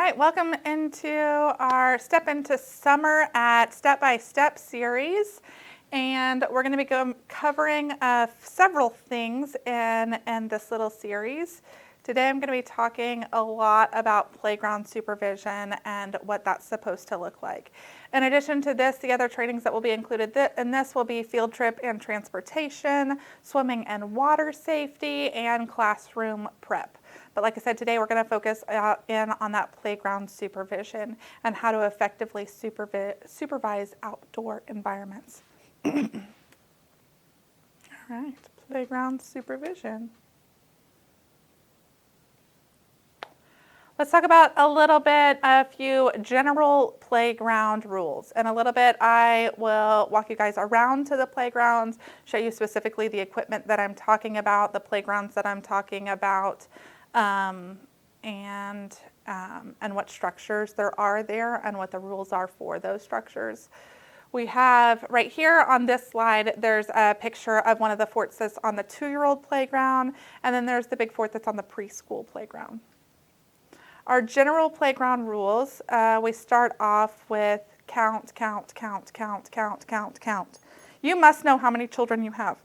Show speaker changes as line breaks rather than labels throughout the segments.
right, welcome into our Step into Summer at Step by Step series. And we're going to be covering several things in this little series. Today I'm going to be talking a lot about playground supervision and what that's supposed to look like. In addition to this, the other trainings that will be included in this will be field trip and transportation, swimming and water safety, and classroom prep. But like I said, today we're going to focus in on that playground supervision and how to effectively supervise outdoor environments. All right, playground supervision. Let's talk about a few general playground rules. In a little bit, I will walk you guys around to the playgrounds, show you specifically the equipment that I'm talking about, the playgrounds that I'm talking about, and what structures there are there and what the rules are for those structures. We have right here on this slide, there's a picture of one of the forts that's on the 2-year-old playground, and then there's the big fort that's on the preschool playground. Our general playground rules, we start off with count, count, count, count, count, count, count. You must know how many children you have.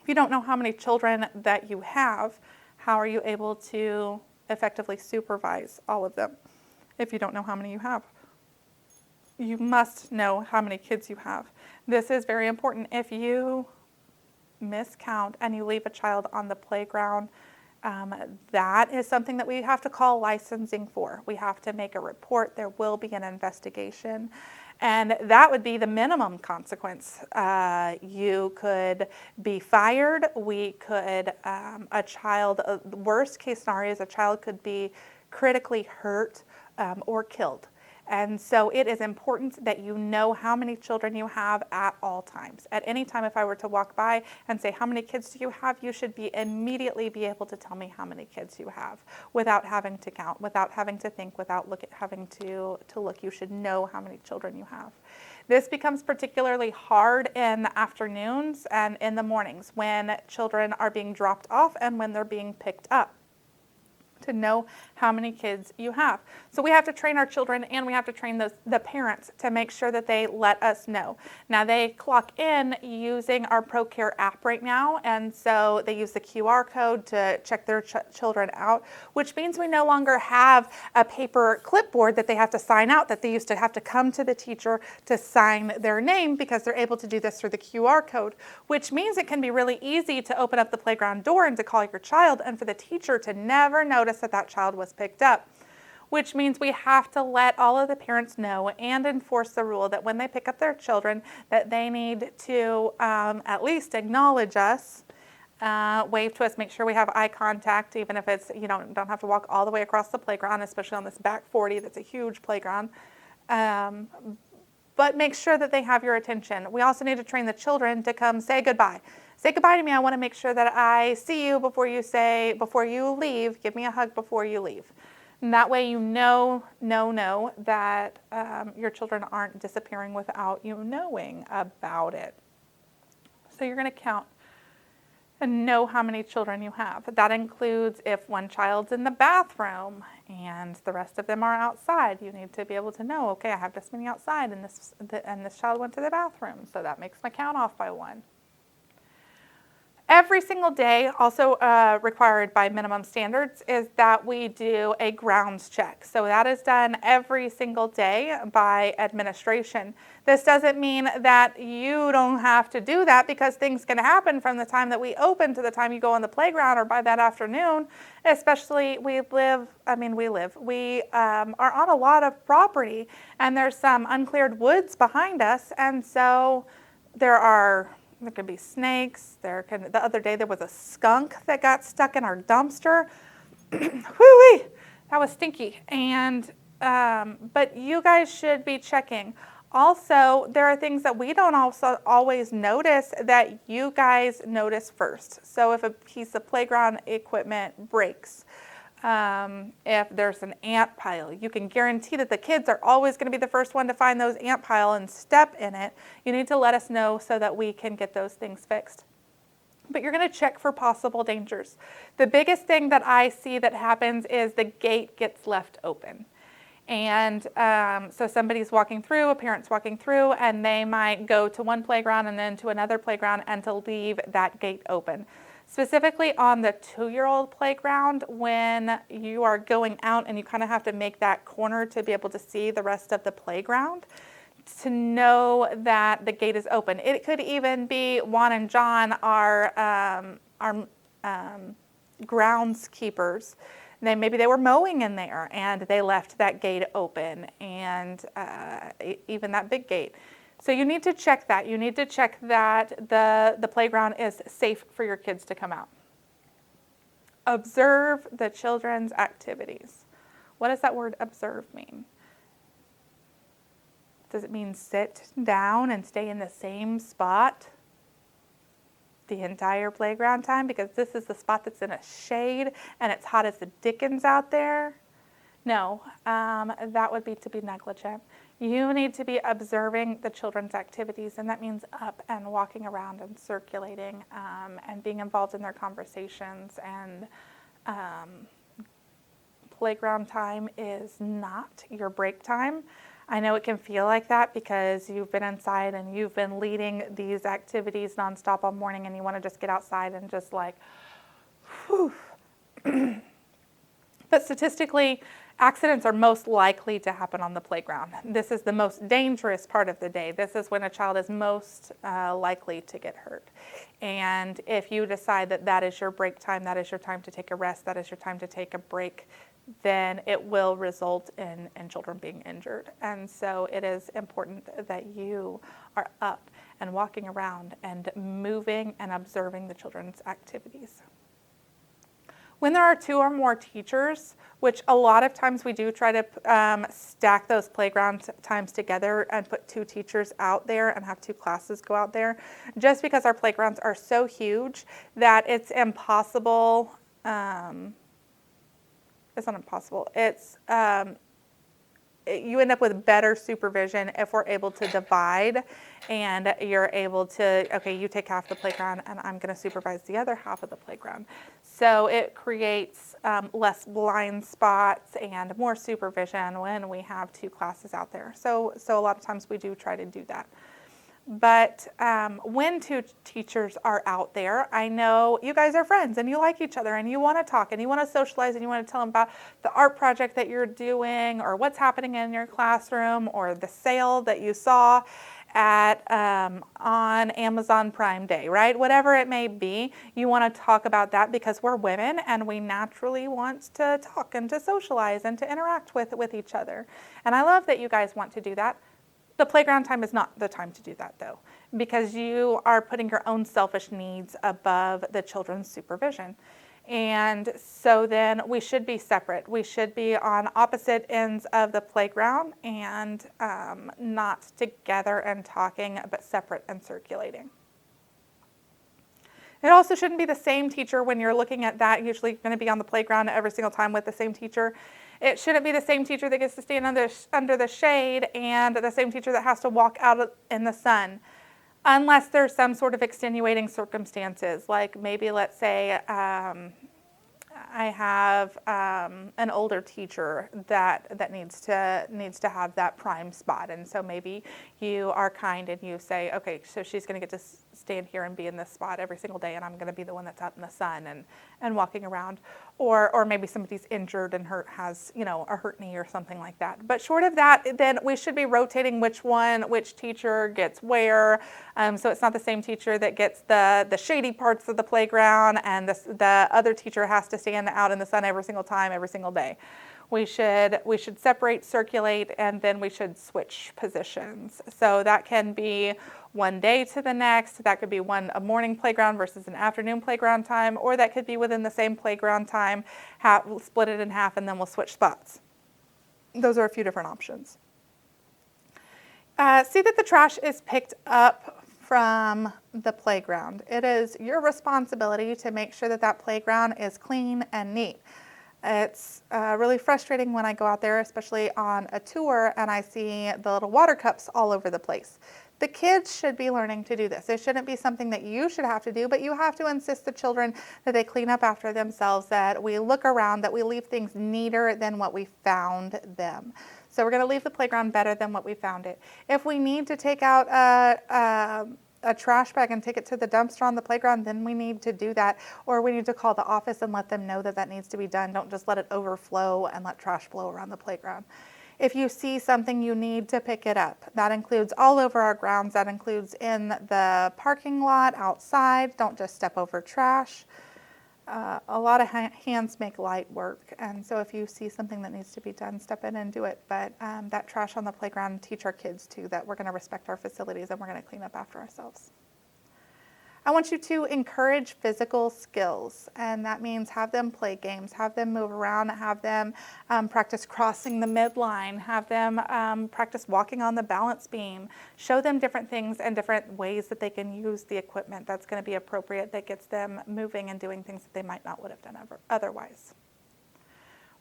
If you don't know how many children that you have, how are you able to effectively supervise all of them if you don't know how many you have? You must know how many kids you have. This is very important. If you miscount and you leave a child on the playground, that is something that we have to call licensing for. We have to make a report. There will be an investigation. And that would be the minimum consequence. You could be fired. We could, worst case scenario is a child could be critically hurt or killed. And so it is important that you know how many children you have at all times. At any time, if I were to walk by and say, how many kids do you have? You should immediately be able to tell me how many kids you have without having to count, without having to think, without having to look. You should know how many children you have. This becomes particularly hard in the afternoons and in the mornings when children are being dropped off and when they're being picked up, to know how many kids you have. So we have to train our children and we have to train the parents to make sure that they let us know. Now they clock in using our ProCare app right now, and so they use the QR code to check their children out, which means we no longer have a paper clipboard that they have to sign out, that they used to have to come to the teacher to sign their name, because they're able to do this through the QR code, which means it can be really easy to open up the playground door and to call your child and for the teacher to never notice that child was picked up, which means we have to let all of the parents know and enforce the rule that when they pick up their children, that they need to at least acknowledge us, wave to us, make sure we have eye contact, even if it's, you don't have to walk all the way across the playground, especially on this back 40 that's a huge playground. But make sure that they have your attention. We also need to train the children to come say goodbye. Say goodbye to me. I want to make sure that I see you before you leave. Give me a hug before you leave. And that way you know that your children aren't disappearing without you knowing about it. So you're going to count and know how many children you have. That includes if one child's in the bathroom and the rest of them are outside. You need to be able to know, okay, I have this many outside and this child went to the bathroom, so that makes my count off by 1. Every single day, also required by minimum standards, is that we do a grounds check. So that is done every single day by administration. This doesn't mean that you don't have to do that, because things can happen from the time that we open to the time you go on the playground or by that afternoon. Especially we are on a lot of property and there's some uncleared woods behind us, and so there could be snakes. The other day there was a skunk that got stuck in our dumpster. Whoo-wee! That was stinky. And but you guys should be checking. Also, there are things that we don't also always notice that you guys notice first. So if a piece of playground equipment breaks, if there's an ant pile, you can guarantee that the kids are always going to be the first one to find those ant pile and step in it. You need to let us know so that we can get those things fixed. But you're going to check for possible dangers. The biggest thing that I see that happens is the gate gets left open. And so somebody's walking through, a parent's walking through, and they might go to one playground and then to another playground and to leave that gate open. Specifically on the 2-year-old playground, when you are going out and you kind of have to make that corner to be able to see the rest of the playground, to know that the gate is open. It could even be Juan and John are groundskeepers. Maybe they were mowing in there and they left that gate open, and even that big gate. So you need to check that. You need to check that the playground is safe for your kids to come out. Observe the children's activities. What does that word observe mean? Does it mean sit down and stay in the same spot the entire playground time because this is the spot that's in a shade and it's hot as the dickens out there? No, that would be to be negligent. You need to be observing the children's activities, and that means up and walking around and circulating and being involved in their conversations. And playground time is not your break time. I know it can feel like that because you've been inside and you've been leading these activities nonstop all morning and you want to just get outside and just like, whew. But statistically, accidents are most likely to happen on the playground. This is the most dangerous part of the day. This is when a child is most likely to get hurt. And if you decide that that is your break time, that is your time to take a rest, that is your time to take a break, then it will result in children being injured. And so it is important that you are up and walking around and moving and observing the children's activities. When there are 2 or more teachers, which a lot of times we do try to stack those playground times together and put 2 teachers out there and have 2 classes go out there, just because our playgrounds are so huge that it's impossible. It's not impossible. It's you end up with better supervision if we're able to divide and you're able to, okay, you take half the playground and I'm going to supervise the other half of the playground. So it creates less blind spots and more supervision when we have 2 classes out there. So a lot of times we do try to do that. But when 2 teachers are out there, I know you guys are friends and you like each other and you want to talk and you want to socialize and you want to tell them about the art project that you're doing or what's happening in your classroom or the sale that you saw at on Amazon Prime Day, right? Whatever it may be, you want to talk about that because we're women and we naturally want to talk and to socialize and to interact with each other. And I love that you guys want to do that. The playground time is not the time to do that, though, because you are putting your own selfish needs above the children's supervision. And so then we should be separate. We should be on opposite ends of the playground and not together and talking, but separate and circulating. It also shouldn't be the same teacher when you're looking at that. Usually going to be on the playground every single time with the same teacher. It shouldn't be the same teacher that gets to stand under the shade and the same teacher that has to walk out in the sun, unless there's some sort of extenuating circumstances. Like maybe, let's say, I have an older teacher that needs to have that prime spot, and so maybe you are kind and you say, okay, so she's going to get to stand here and be in this spot every single day, and I'm going to be the one that's out in the sun and walking around, or maybe somebody's injured and has a hurt knee or something like that. But short of that, then we should be rotating which teacher gets where, so it's not the same teacher that gets the shady parts of the playground and the other teacher has to stand out in the sun every single time, every single day. We should separate, circulate, and then we should switch positions. So that can be one day to the next. That could be a morning playground versus an afternoon playground time, or that could be within the same playground time. We'll split it in half, and then we'll switch spots. Those are a few different options. See that the trash is picked up from the playground. It is your responsibility to make sure that playground is clean and neat. It's really frustrating when I go out there, especially on a tour, and I see the little water cups all over the place. The kids should be learning to do this. It shouldn't be something that you should have to do, but you have to insist the children that they clean up after themselves, that we look around, that we leave things neater than what we found them. So we're going to leave the playground better than what we found it. If we need to take out a trash bag and take it to the dumpster on the playground, then we need to do that. Or we need to call the office and let them know that that needs to be done. Don't just let it overflow and let trash blow around the playground. If you see something, you need to pick it up. That includes all over our grounds. That includes in the parking lot, outside. Don't just step over trash. A lot of hands make light work. And so if you see something that needs to be done, step in and do it. But that trash on the playground, teach our kids too that we're going to respect our facilities and we're going to clean up after ourselves. I want you to encourage physical skills, and that means have them play games, have them move around, have them practice crossing the midline, have them practice walking on the balance beam, show them different things and different ways that they can use the equipment that's going to be appropriate, that gets them moving and doing things that they might not would have done otherwise.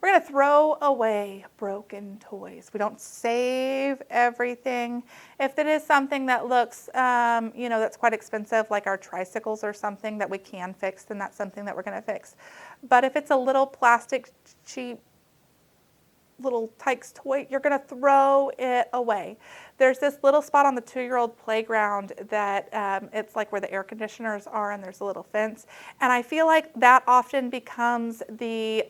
We're going to throw away broken toys. We don't save everything. If it is something that looks, that's quite expensive, like our tricycles or something that we can fix, then that's something that we're going to fix. But if it's a little plastic, cheap, little Tykes toy, you're going to throw it away. There's this little spot on the 2-year-old playground that it's like where the air conditioners are, and there's a little fence. And I feel like that often becomes the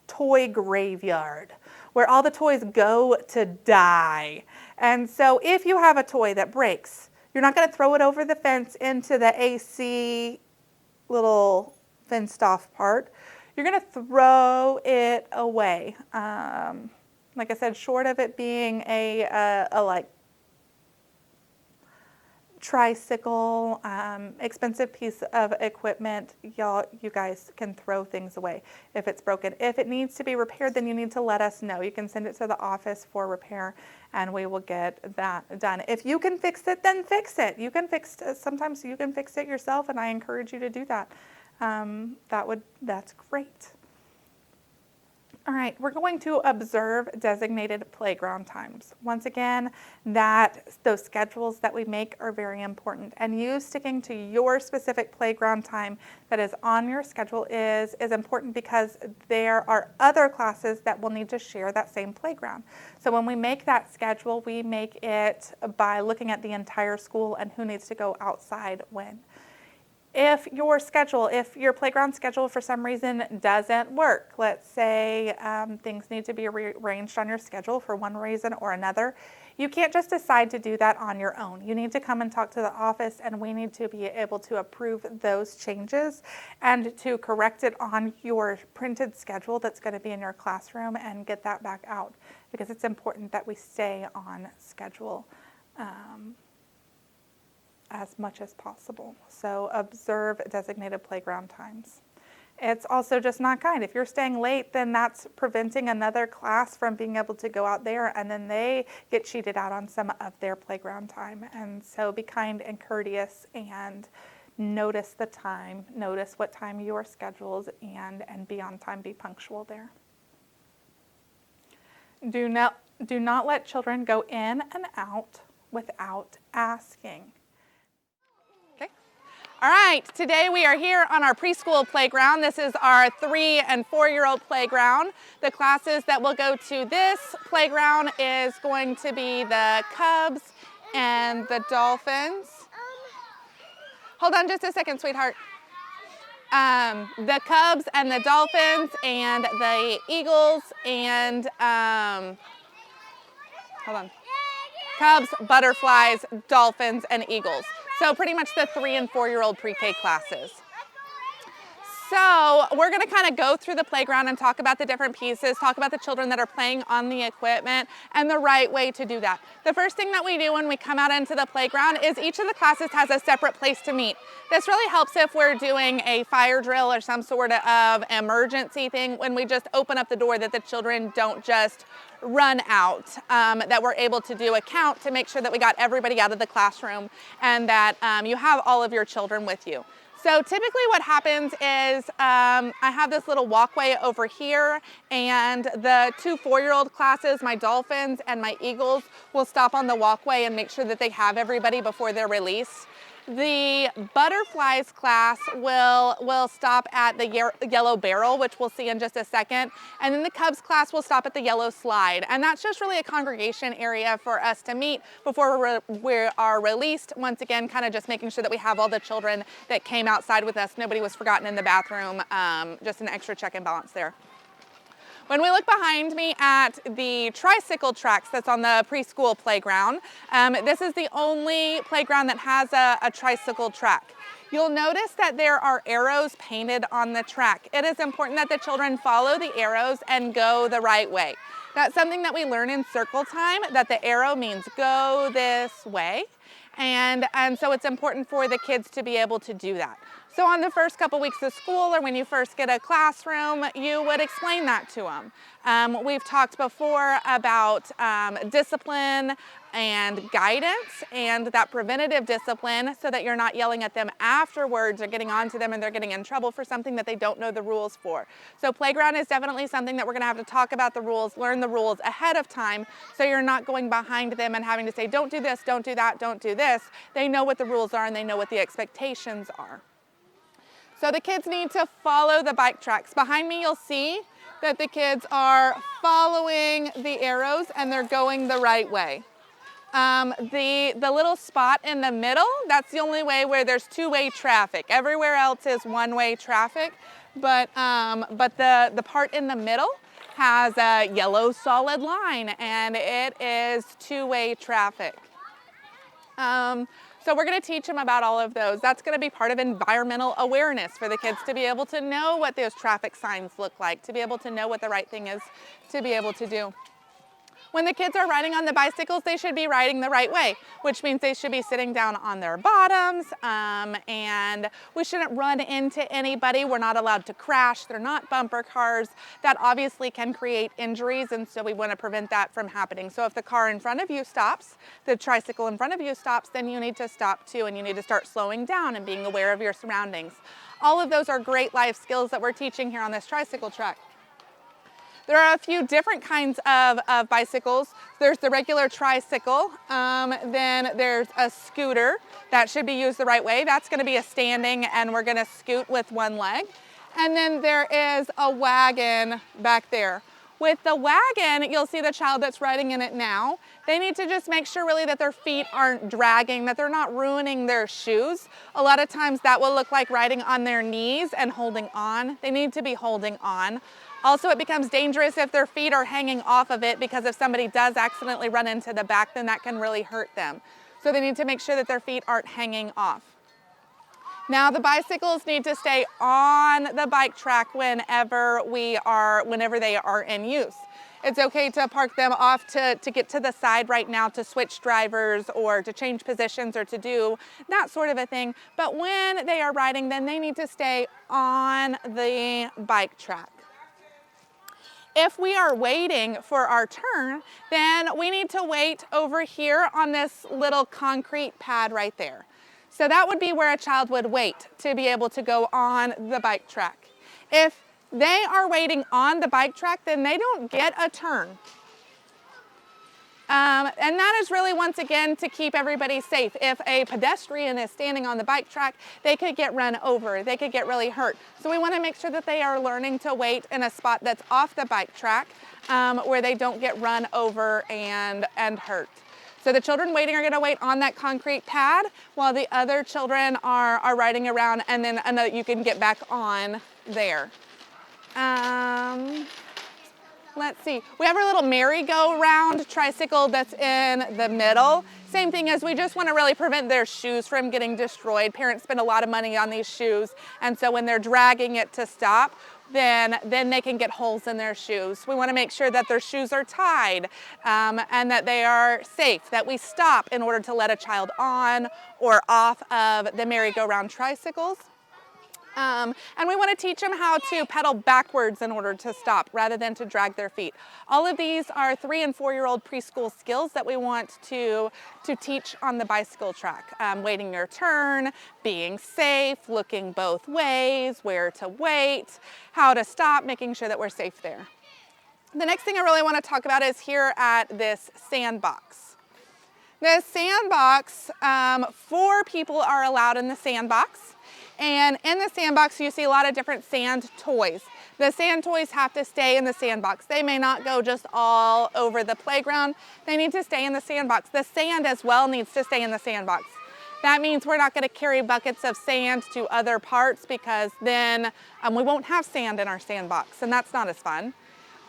toy graveyard where all the toys go to die. And so if you have a toy that breaks, you're not going to throw it over the fence into the AC little fenced off part. You're going to throw it away. Like I said, short of it being a like tricycle, expensive piece of equipment, you guys can throw things away if it's broken. If it needs to be repaired, then you need to let us know. You can send it to the office for repair and we will get that done. If you can fix it, then fix it. You can fix it. Sometimes you can fix it yourself, and I encourage you to do that. That's great. All right, we're going to observe designated playground times. Once again, those schedules that we make are very important, and you sticking to your specific playground time that is on your schedule is important, because there are other classes that will need to share that same playground. So when we make that schedule, we make it by looking at the entire school and who needs to go outside when. If your playground schedule for some reason doesn't work, let's say things need to be rearranged on your schedule for one reason or another, you can't just decide to do that on your own. You need to come and talk to the office, and we need to be able to approve those changes and to correct it on your printed schedule that's going to be in your classroom and get that back out, because it's important that we stay on schedule as much as possible. So observe designated playground times. It's also just not kind. If you're staying late, then that's preventing another class from being able to go out there, and then they get cheated out on some of their playground time. And so be kind and courteous and notice the time, notice what time you are scheduled, and be on time, be punctual there. Do not let children go in and out without asking. All right, today we are here on our preschool playground. This is our 3 and 4-year-old playground. The classes that will go to this playground is going to be the Cubs and the Dolphins. Hold on just a second, sweetheart. The Cubs and the Dolphins and the Eagles and, hold on. Cubs, Butterflies, Dolphins, and Eagles. So pretty much the 3 and 4-year-old pre-K classes. So we're going to kind of go through the playground and talk about the different pieces, talk about the children that are playing on the equipment and the right way to do that. The first thing that we do when we come out into the playground is each of the classes has a separate place to meet. This really helps if we're doing a fire drill or some sort of emergency thing, when we just open up the door, that the children don't just run out, that we're able to do a count to make sure that we got everybody out of the classroom and that you have all of your children with you. So typically what happens is I have this little walkway over here, and the 2 4-year-old classes, my Dolphins and my Eagles, will stop on the walkway and make sure that they have everybody before they're released. The Butterflies class will stop at the Yellow Barrel, which we'll see in just a second. And then the Cubs class will stop at the Yellow Slide. And that's just really a congregation area for us to meet before we are released. Once again, kind of just making sure that we have all the children that came outside with us. Nobody was forgotten in the bathroom. Just an extra check and balance there. When we look behind me at the tricycle tracks that's on the preschool playground, this is the only playground that has a tricycle track. You'll notice that there are arrows painted on the track. It is important that the children follow the arrows and go the right way. That's something that we learn in circle time, that the arrow means go this way. And so it's important for the kids to be able to do that. So on the first couple weeks of school, or when you first get a classroom, you would explain that to them. We've talked before about discipline and guidance, and that preventative discipline, so that you're not yelling at them afterwards or getting onto them and they're getting in trouble for something that they don't know the rules for. So playground is definitely something that we're going to have to talk about the rules, learn the rules ahead of time, so you're not going behind them and having to say, don't do this, don't do that, don't do this. They know what the rules are and they know what the expectations are. So the kids need to follow the bike tracks. Behind me, you'll see that the kids are following the arrows and they're going the right way. The little spot in the middle, that's the only way where there's two-way traffic. Everywhere else is one-way traffic, but the part in the middle has a yellow solid line, and it is two-way traffic. So we're going to teach them about all of those. That's going to be part of environmental awareness for the kids, to be able to know what those traffic signs look like, to be able to know what the right thing is to be able to do. When the kids are riding on the bicycles, they should be riding the right way, which means they should be sitting down on their bottoms, and we shouldn't run into anybody. We're not allowed to crash. They're not bumper cars. That obviously can create injuries, and so we want to prevent that from happening. So if the car in front of you stops, the tricycle in front of you stops, then you need to stop too, and you need to start slowing down and being aware of your surroundings. All of those are great life skills that we're teaching here on this tricycle track. There are a few different kinds of bicycles. There's the regular tricycle, then there's a scooter. That should be used the right way. That's going to be a standing, and we're going to scoot with one leg. And then there is a wagon back there. With the wagon, you'll see the child that's riding in it now. They need to just make sure really that their feet aren't dragging, that they're not ruining their shoes. A lot of times that will look like riding on their knees and holding on. They need to be holding on. Also, it becomes dangerous if their feet are hanging off of it, because if somebody does accidentally run into the back, then that can really hurt them. So they need to make sure that their feet aren't hanging off. Now the bicycles need to stay on the bike track whenever they are in use. It's okay to park them off to get to the side right now to switch drivers or to change positions or to do that sort of a thing. But when they are riding, then they need to stay on the bike track. If we are waiting for our turn, then we need to wait over here on this little concrete pad right there. So that would be where a child would wait to be able to go on the bike track. If they are waiting on the bike track, then they don't get a turn. And that is really, once again, to keep everybody safe. If a pedestrian is standing on the bike track, they could get run over. They could get really hurt. So we want to make sure that they are learning to wait in a spot that's off the bike track, where they don't get run over and hurt. So the children waiting are going to wait on that concrete pad while the other children are riding around, and then you can get back on there. Let's see, we have our little merry-go-round tricycle that's in the middle. Same thing, as we just want to really prevent their shoes from getting destroyed. Parents spend a lot of money on these shoes, and so when they're dragging it to stop, then they can get holes in their shoes. We want to make sure that their shoes are tied, and that they are safe, that we stop in order to let a child on or off of the merry-go-round tricycles. And we want to teach them how to pedal backwards in order to stop rather than to drag their feet. All of these are 3- and 4-year-old preschool skills that we want to teach on the bicycle track. Waiting your turn, being safe, looking both ways, where to wait, how to stop, making sure that we're safe there. The next thing I really want to talk about is here at this sandbox. The sandbox, 4 people are allowed in the sandbox. And in the sandbox, you see a lot of different sand toys. The sand toys have to stay in the sandbox. They may not go just all over the playground. They need to stay in the sandbox. The sand as well needs to stay in the sandbox. That means we're not going to carry buckets of sand to other parts because then we won't have sand in our sandbox, and that's not as fun.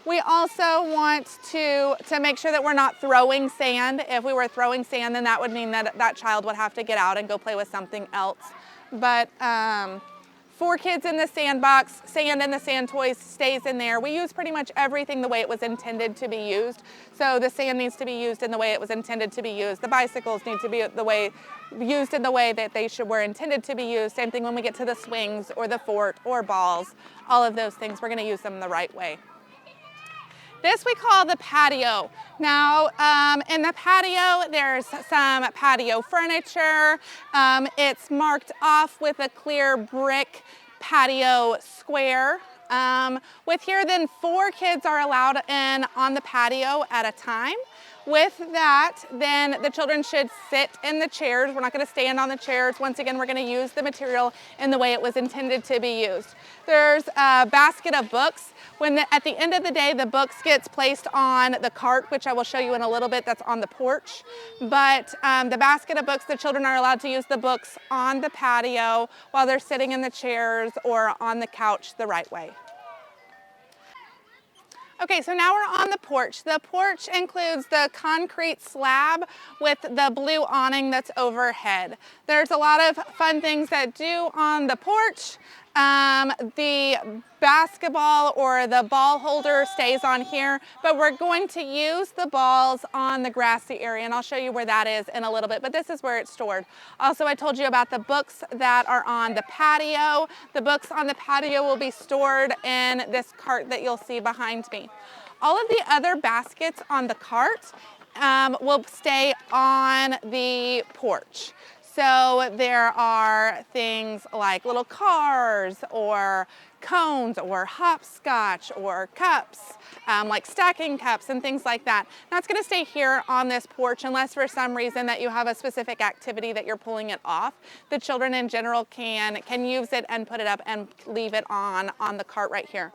We also want to make sure that we're not throwing sand. If we were throwing sand, then that would mean that that child would have to get out and go play with something else. But 4 kids in the sandbox, sand and the sand toys stays in there. We use pretty much everything the way it was intended to be used. So the sand needs to be used in the way it was intended to be used. The bicycles need to be used in the way that they were intended to be used. Same thing when we get to the swings or the fort or balls. All of those things, we're going to use them the right way. This we call the patio. Now, in the patio, there's some patio furniture. It's marked off with a clear brick patio square. With here, then 4 kids are allowed in on the patio at a time. With that, then the children should sit in the chairs. We're not going to stand on the chairs. Once again, we're going to use the material in the way it was intended to be used. There's a basket of books. At the end of the day, the books gets placed on the cart, which I will show you in a little bit, that's on the porch. But the basket of books, the children are allowed to use the books on the patio while they're sitting in the chairs or on the couch the right way. Okay, so now we're on the porch. The porch includes the concrete slab with the blue awning that's overhead. There's a lot of fun things that do on the porch. The basketball or the ball holder stays on here, but we're going to use the balls on the grassy area, and I'll show you where that is in a little bit, but this is where it's stored. Also, I told you about the books that are on the patio. The books on the patio will be stored in this cart that you'll see behind me. All of the other baskets on the cart will stay on the porch. So there are things like little cars or cones or hopscotch or cups, like stacking cups and things like that. That's going to stay here on this porch unless for some reason that you have a specific activity that you're pulling it off. The children in general can use it and put it up and leave it on the cart right here.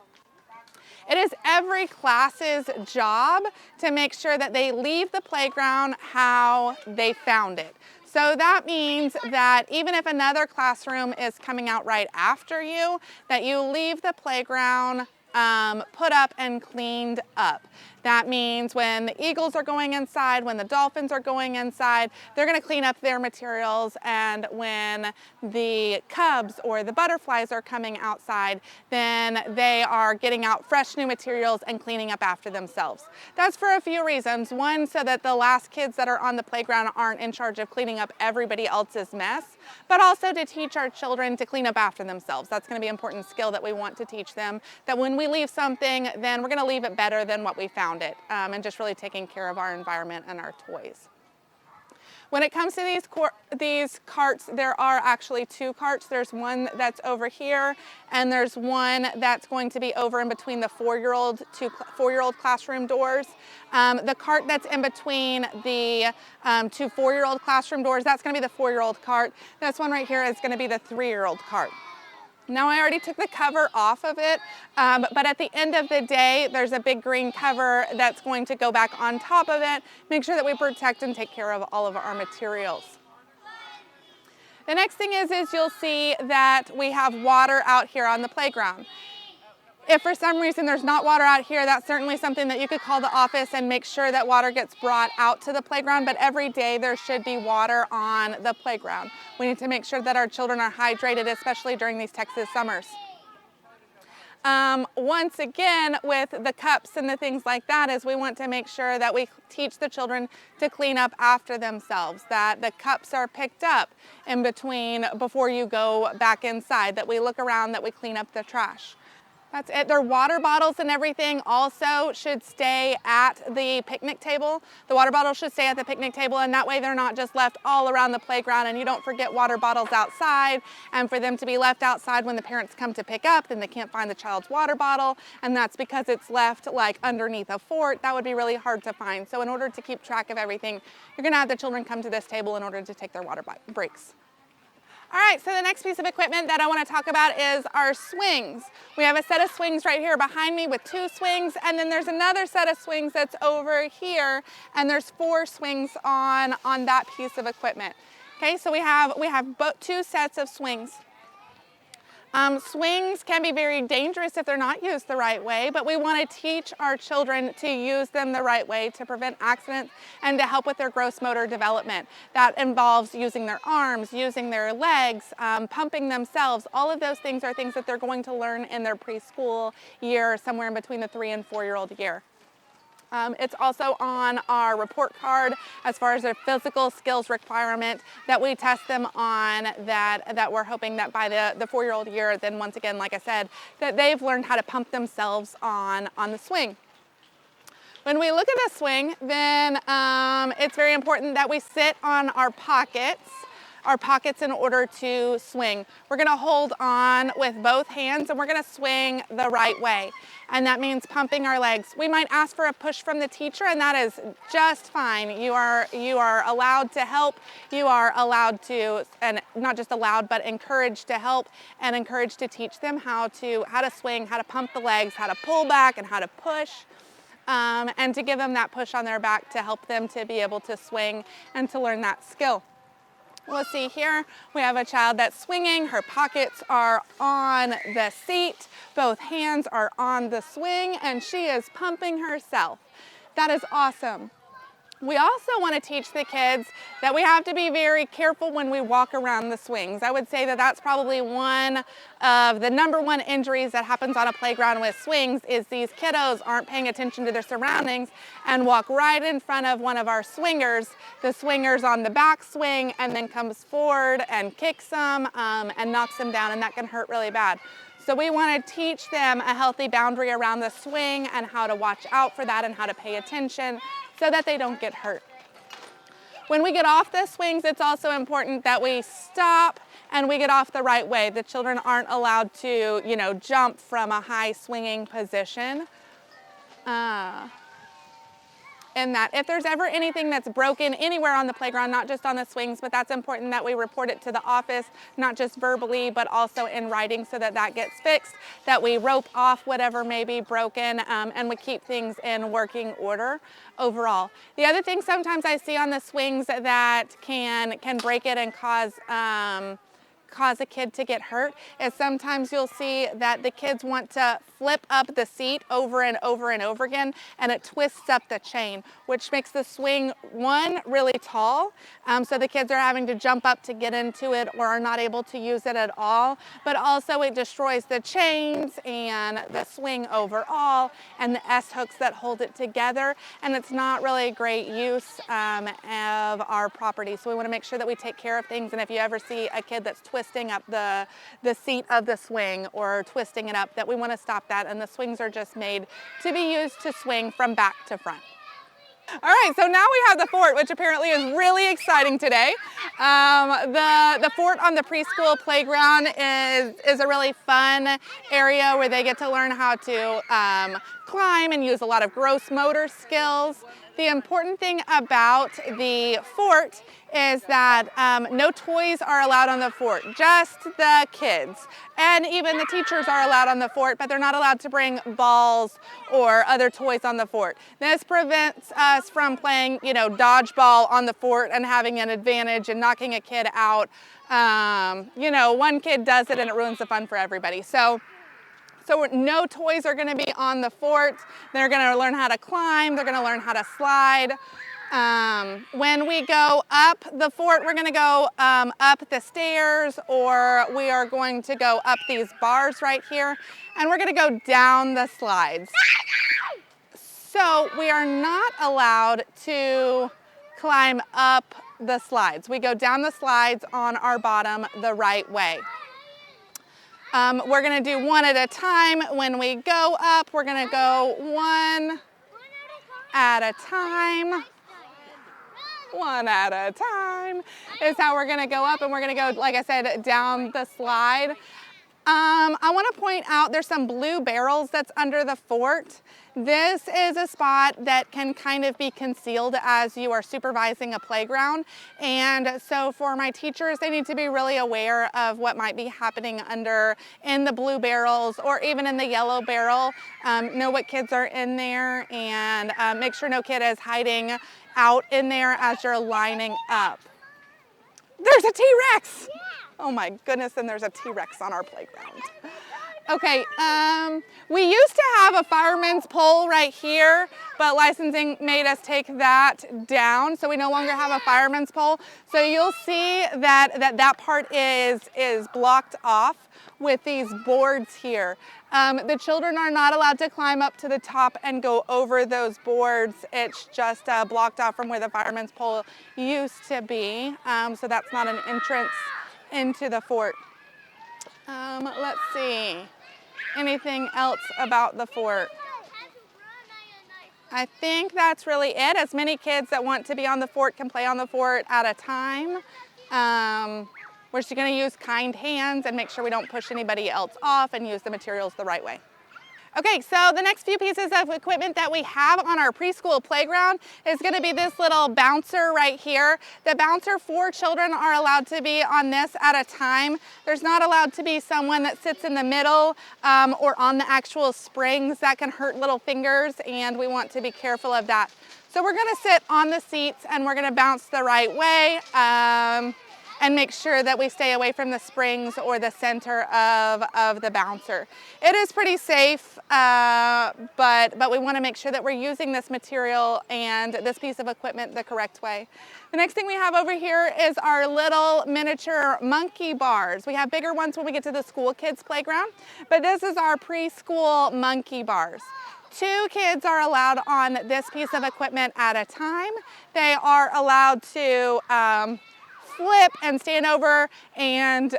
It is every class's job to make sure that they leave the playground how they found it. So that means that even if another classroom is coming out right after you, that you leave the playground put up and cleaned up. That means when the eagles are going inside, when the dolphins are going inside, they're going to clean up their materials, and when the cubs or the butterflies are coming outside, then they are getting out fresh new materials and cleaning up after themselves. That's for a few reasons. One, so that the last kids that are on the playground aren't in charge of cleaning up everybody else's mess, but also to teach our children to clean up after themselves. That's going to be an important skill that we want to teach them, that when we leave something, then we're going to leave it better than what we found it, and just really taking care of our environment and our toys. When it comes to these carts, there are actually 2 carts. There's one that's over here, and there's one that's going to be over in between the 4-year-old classroom doors. The cart that's in between the 2 4-year-old classroom doors, that's going to be the 4-year-old cart. This one right here is going to be the 3-year-old cart. Now I already took the cover off of it, but at the end of the day, there's a big green cover that's going to go back on top of it. Make sure that we protect and take care of all of our materials. The next thing is you'll see that we have water out here on the playground. If for some reason there's not water out here, that's certainly something that you could call the office and make sure that water gets brought out to the playground, but every day there should be water on the playground. We need to make sure that our children are hydrated, especially during these Texas summers. once again, with the cups and the things like that, is we want to make sure that we teach the children to clean up after themselves, that the cups are picked up in between before you go back inside, that we look around, that we clean up the trash. That's it. Their water bottles and everything also should stay at the picnic table. The water bottles should stay at the picnic table, and that way they're not just left all around the playground, and you don't forget water bottles outside, and for them to be left outside when the parents come to pick up, then they can't find the child's water bottle, and that's because it's left like underneath a fort. That would be really hard to find. So in order to keep track of everything, you're gonna have the children come to this table in order to take their water breaks. All right, so the next piece of equipment that I want to talk about is our swings. We have a set of swings right here behind me with 2 swings, and then there's another set of swings that's over here, and there's 4 swings on that piece of equipment. Okay, so we have 2 sets of swings. Swings can be very dangerous if they're not used the right way, but we want to teach our children to use them the right way to prevent accidents and to help with their gross motor development. That involves using their arms, using their legs, pumping themselves. All of those things are things that they're going to learn in their preschool year, somewhere in between the 3 and 4-year-old year. It's also on our report card as far as their physical skills requirement that we test them on, that we're hoping that by the 4-year-old year, then once again, like I said, that they've learned how to pump themselves on the swing. When we look at the swing, then it's very important that we sit on our pockets in order to swing. We're gonna hold on with both hands and we're gonna swing the right way. And that means pumping our legs. We might ask for a push from the teacher, and that is just fine. You are allowed to help. You are allowed to, and not just allowed, but encouraged to help and encouraged to teach them how to swing, how to pump the legs, how to pull back, and how to push. And to give them that push on their back to help them to be able to swing and to learn that skill. Let's see here, we have a child that's swinging. Her pockets are on the seat. Both hands are on the swing, and she is pumping herself. That is awesome. We also want to teach the kids that we have to be very careful when we walk around the swings. I would say that that's probably one of the number 1 injuries that happens on a playground with swings, is these kiddos aren't paying attention to their surroundings and walk right in front of one of our swingers. The swinger's on the back swing and then comes forward and kicks them and knocks them down, and that can hurt really bad. So we want to teach them a healthy boundary around the swing and how to watch out for that and how to pay attention so that they don't get hurt. When we get off the swings, it's also important that we stop and we get off the right way. The children aren't allowed to, jump from a high swinging position. And that if there's ever anything that's broken anywhere on the playground, not just on the swings, but that's important that we report it to the office, not just verbally, but also in writing, so that gets fixed, that we rope off whatever may be broken, and we keep things in working order overall. The other thing sometimes I see on the swings that can break it and cause a kid to get hurt is sometimes you'll see that the kids want to flip up the seat over and over and over again, and it twists up the chain, which makes the swing, one, really tall, so the kids are having to jump up to get into it or are not able to use it at all, but also it destroys the chains and the swing overall and the S-hooks that hold it together, and it's not really a great use of our property. So we want to make sure that we take care of things, and if you ever see a kid that's twisting up the seat of the swing or twisting it up, that we want to stop that, and the swings are just made to be used to swing from back to front. All right, so now we have the fort, which apparently is really exciting today. The fort on the preschool playground is a really fun area where they get to learn how to climb and use a lot of gross motor skills. The important thing about the fort is that no toys are allowed on the fort, just the kids. And even the teachers are allowed on the fort, but they're not allowed to bring balls or other toys on the fort. This prevents us from playing, dodgeball on the fort and having an advantage and knocking a kid out. One kid does it and it ruins the fun for everybody. So no toys are going to be on the fort. They're going to learn how to climb. They're going to learn how to slide. When we go up the fort, we're going to go up the stairs, or we are going to go up these bars right here, and we're going to go down the slides. So we are not allowed to climb up the slides. We go down the slides on our bottom the right way. We're going to do one at a time. When we go up, we're going to go one at a time. One at a time is how we're going to go up, and we're going to go, like I said, down the slide. I want to point out there's some blue barrels that's under the fort. This is a spot that can kind of be concealed as you are supervising a playground. And so for my teachers, they need to be really aware of what might be happening under in the blue barrels or even in the yellow barrel. Know what kids are in there, and make sure no kid is hiding out in there as you're lining up. There's a T-Rex! Yeah. Oh my goodness, and there's a T-Rex on our playground. Okay, we used to have a fireman's pole right here, but licensing made us take that down, so we no longer have a fireman's pole. So you'll see that part is blocked off with these boards here. The children are not allowed to climb up to the top and go over those boards. It's just blocked off from where the fireman's pole used to be, so that's not an entrance into the fort. Let's see. Anything else about the fort? I think that's really it. As many kids that want to be on the fort can play on the fort at a time. We're just going to use kind hands and make sure we don't push anybody else off and use the materials the right way. Okay, so the next few pieces of equipment that we have on our preschool playground is going to be this little bouncer right here. The bouncer, 4 children are allowed to be on this at a time. There's not allowed to be someone that sits in the middle or on the actual springs. That can hurt little fingers, and we want to be careful of that. So we're going to sit on the seats and we're going to bounce the right way. And make sure that we stay away from the springs or the center of the bouncer. It is pretty safe, but we want to make sure that we're using this material and this piece of equipment the correct way. The next thing we have over here is our little miniature monkey bars. We have bigger ones when we get to the school kids playground, but this is our preschool monkey bars. 2 kids are allowed on this piece of equipment at a time. They are allowed to flip and stand over and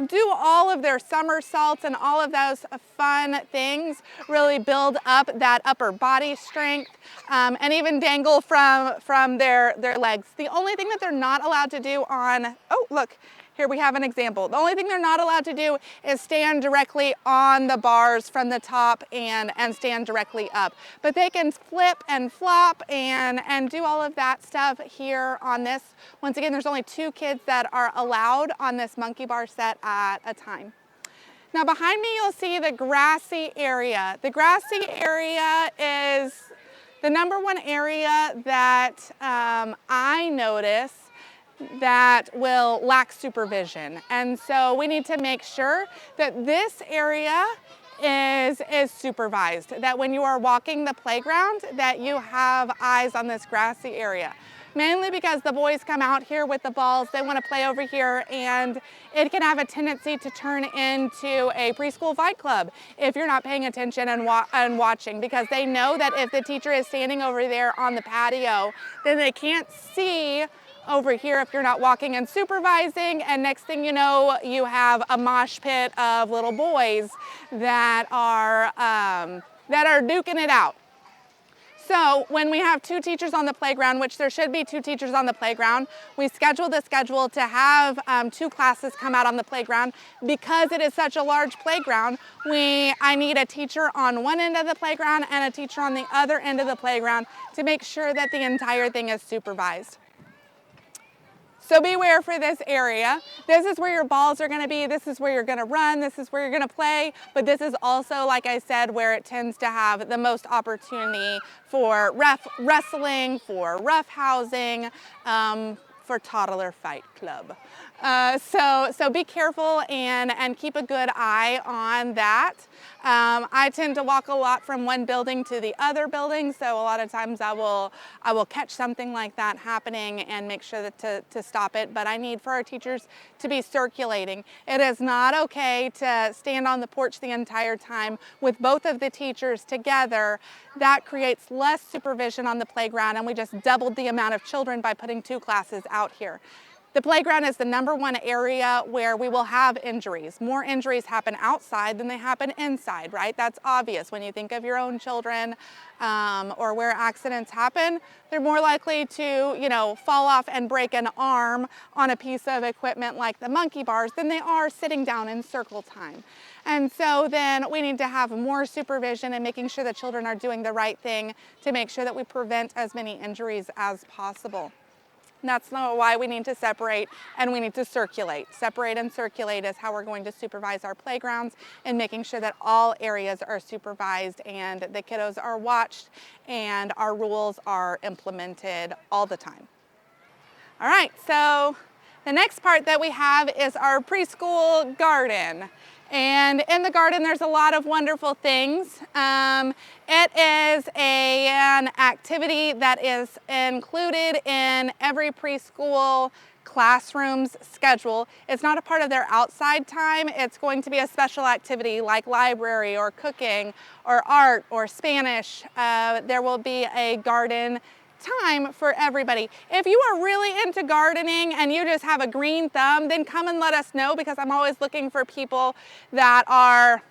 do all of their somersaults and all of those fun things, really build up that upper body strength, and even dangle from their legs. The only thing that they're not allowed to do on, oh look, here we have an example. The only thing they're not allowed to do is stand directly on the bars from the top and stand directly up. But they can flip and flop and do all of that stuff here on this. Once again, there's only 2 kids that are allowed on this monkey bar set at a time. Now behind me, you'll see the grassy area. The grassy area is the #1 area that I notice that will lack supervision. And so we need to make sure that this area is supervised, that when you are walking the playground, that you have eyes on this grassy area. Mainly because the boys come out here with the balls, they want to play over here, and it can have a tendency to turn into a preschool fight club if you're not paying attention and watching, because they know that if the teacher is standing over there on the patio, then they can't see over here if you're not walking and supervising, and next thing you know, you have a mosh pit of little boys that are duking it out. So when we have 2 teachers on the playground, which there should be 2 teachers on the playground, we schedule the schedule to have 2 classes come out on the playground. Because it is such a large playground, I need a teacher on one end of the playground and a teacher on the other end of the playground to make sure that the entire thing is supervised. So beware for this area. This is where your balls are going to be. This is where you're going to run. This is where you're going to play. But this is also, like I said, where it tends to have the most opportunity for wrestling, for roughhousing, for toddler fight club.
So be careful and keep a good eye on that. I tend to walk a lot from one building to the other building, so a lot of times I will catch something like that happening and make sure that to stop it. But I need for our teachers to be circulating. It is not okay to stand on the porch the entire time with both of the teachers together. That creates less supervision on the playground, and we just doubled the amount of children by putting 2 classes out here. The playground is the number 1 area where we will have injuries. More injuries happen outside than they happen inside, right? That's obvious. When you think of your own children or where accidents happen, they're more likely to, fall off and break an arm on a piece of equipment like the monkey bars than they are sitting down in circle time. And so then we need to have more supervision and making sure that children are doing the right thing to make sure that we prevent as many injuries as possible. That's why we need to separate and we need to circulate. Separate and circulate is how we're going to supervise our playgrounds and making sure that all areas are supervised and the kiddos are watched and our rules are implemented all the time. All right, so the next part that we have is our preschool garden. And in the garden, there's a lot of wonderful things. It is an activity that is included in every preschool classroom's schedule. It's not a part of their outside time. It's going to be a special activity like library or cooking or art or Spanish. There will be a garden time for everybody. If you are really into gardening and you just have a green thumb, then come and let us know, because I'm always looking for people that are,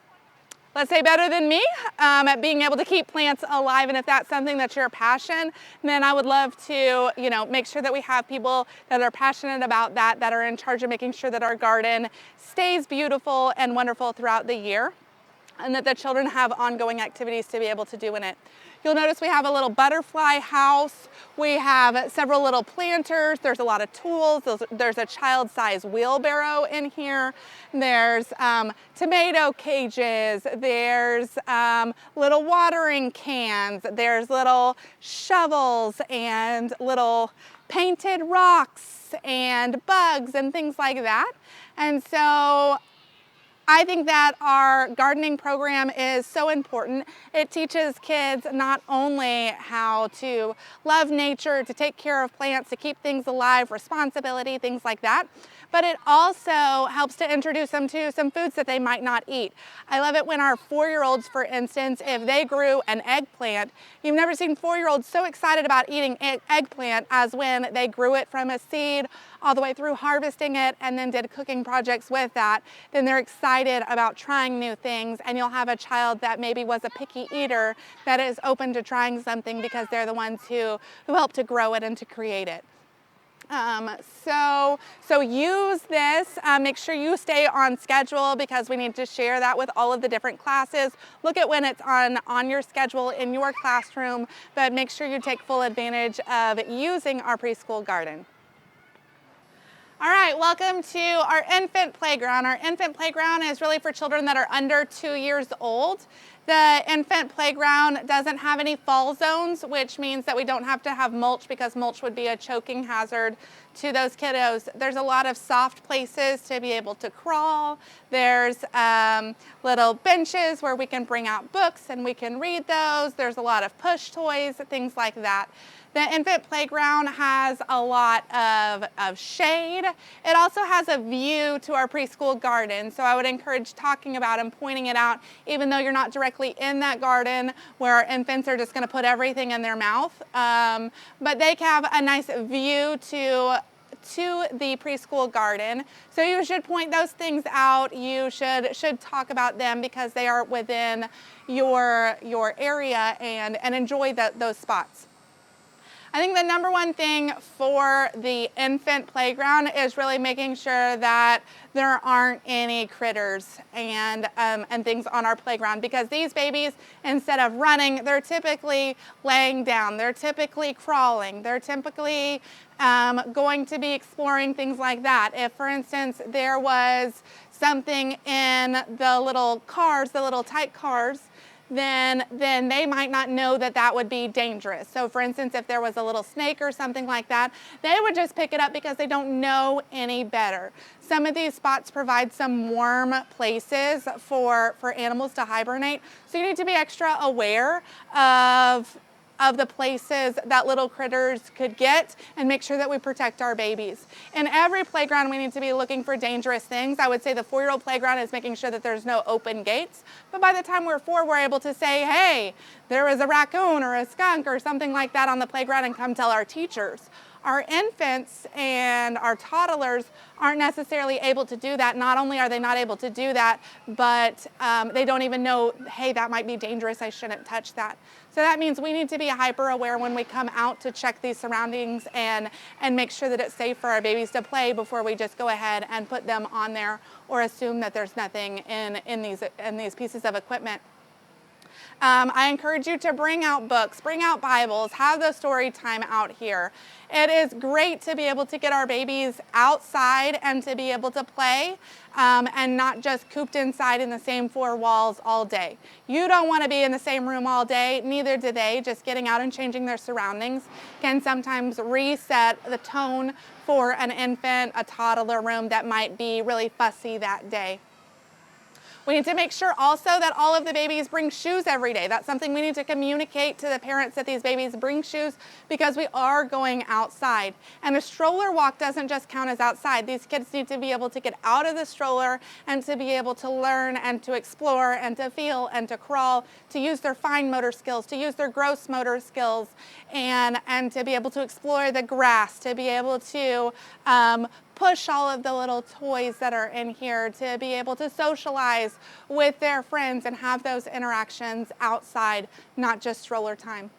let's say, better than me at being able to keep plants alive. And if that's something that's your passion, then I would love to, make sure that we have people that are passionate about that are in charge of making sure that our garden stays beautiful and wonderful throughout the year, and that the children have ongoing activities to be able to do in it. You'll notice we have a little butterfly house. We have several little planters. There's a lot of tools. There's a child-sized wheelbarrow in here. There's tomato cages. There's little watering cans. There's little shovels and little painted rocks and bugs and things like that. And so I think that our gardening program is so important. It teaches kids not only how to love nature, to take care of plants, to keep things alive, responsibility, things like that, but it also helps to introduce them to some foods that they might not eat. I love it when our 4-year-olds, for instance, if they grew an eggplant, you've never seen 4-year-olds so excited about eating eggplant as when they grew it from a seed all the way through harvesting it and then did cooking projects with that. Then they're excited about trying new things, and you'll have a child that maybe was a picky eater that is open to trying something because they're the ones who helped to grow it and to create it. So use this, make sure you stay on schedule, because we need to share that with all of the different classes. Look at when it's on your schedule in your classroom, but make sure you take full advantage of using our preschool garden. All right, welcome to our infant playground. Our infant playground is really for children that are under 2 years old. The infant playground doesn't have any fall zones, which means that we don't have to have mulch, because mulch would be a choking hazard to those kiddos. There's a lot of soft places to be able to crawl. There's little benches where we can bring out books and we can read those. There's a lot of push toys, things like that. The infant playground has a lot of shade. It also has a view to our preschool garden, so I would encourage talking about and pointing it out, even though you're not directly in that garden where our infants are just going to put everything in their mouth. But they have a nice view to the preschool garden. So you should point those things out. You should talk about them, because they are within your area, and enjoy those spots. I think the number one thing for the infant playground is really making sure that there aren't any critters and things on our playground, because these babies, instead of running, they're typically laying down, they're typically crawling, they're typically going to be exploring things like that. If, for instance, there was something in the little cars, the little tight cars, then they might not know that that would be dangerous. So for instance, if there was a little snake or something like that, they would just pick it up because they don't know any better. Some of these spots provide some warm places for animals to hibernate. So you need to be extra aware of the places that little critters could get and make sure that we protect our babies. In every playground, we need to be looking for dangerous things. I would say the 4-year-old playground is making sure that there's no open gates. But by the time we're 4, we're able to say, hey, there was a raccoon or a skunk or something like that on the playground and come tell our teachers. Our infants and our toddlers aren't necessarily able to do that. Not only are they not able to do that, but they don't even know, hey, that might be dangerous, I shouldn't touch that. So that means we need to be hyper aware when we come out to check these surroundings and make sure that it's safe for our babies to play before we just go ahead and put them on there or assume that there's nothing in these pieces of equipment. I encourage you to bring out books, bring out Bibles, have the story time out here. It is great to be able to get our babies outside and to be able to play and not just cooped inside in the same 4 walls all day. You don't want to be in the same room all day, neither do they. Just getting out and changing their surroundings can sometimes reset the tone for an infant, a toddler room that might be really fussy that day. We need to make sure also that all of the babies bring shoes every day. That's something we need to communicate to the parents, that these babies bring shoes because we are going outside. And a stroller walk doesn't just count as outside. These kids need to be able to get out of the stroller and to be able to learn and to explore and to feel and to crawl, to use their fine motor skills, to use their gross motor skills, and to be able to explore the grass, to be able to push all of the little toys that are in here, to be able to socialize with their friends and have those interactions outside, not just stroller time.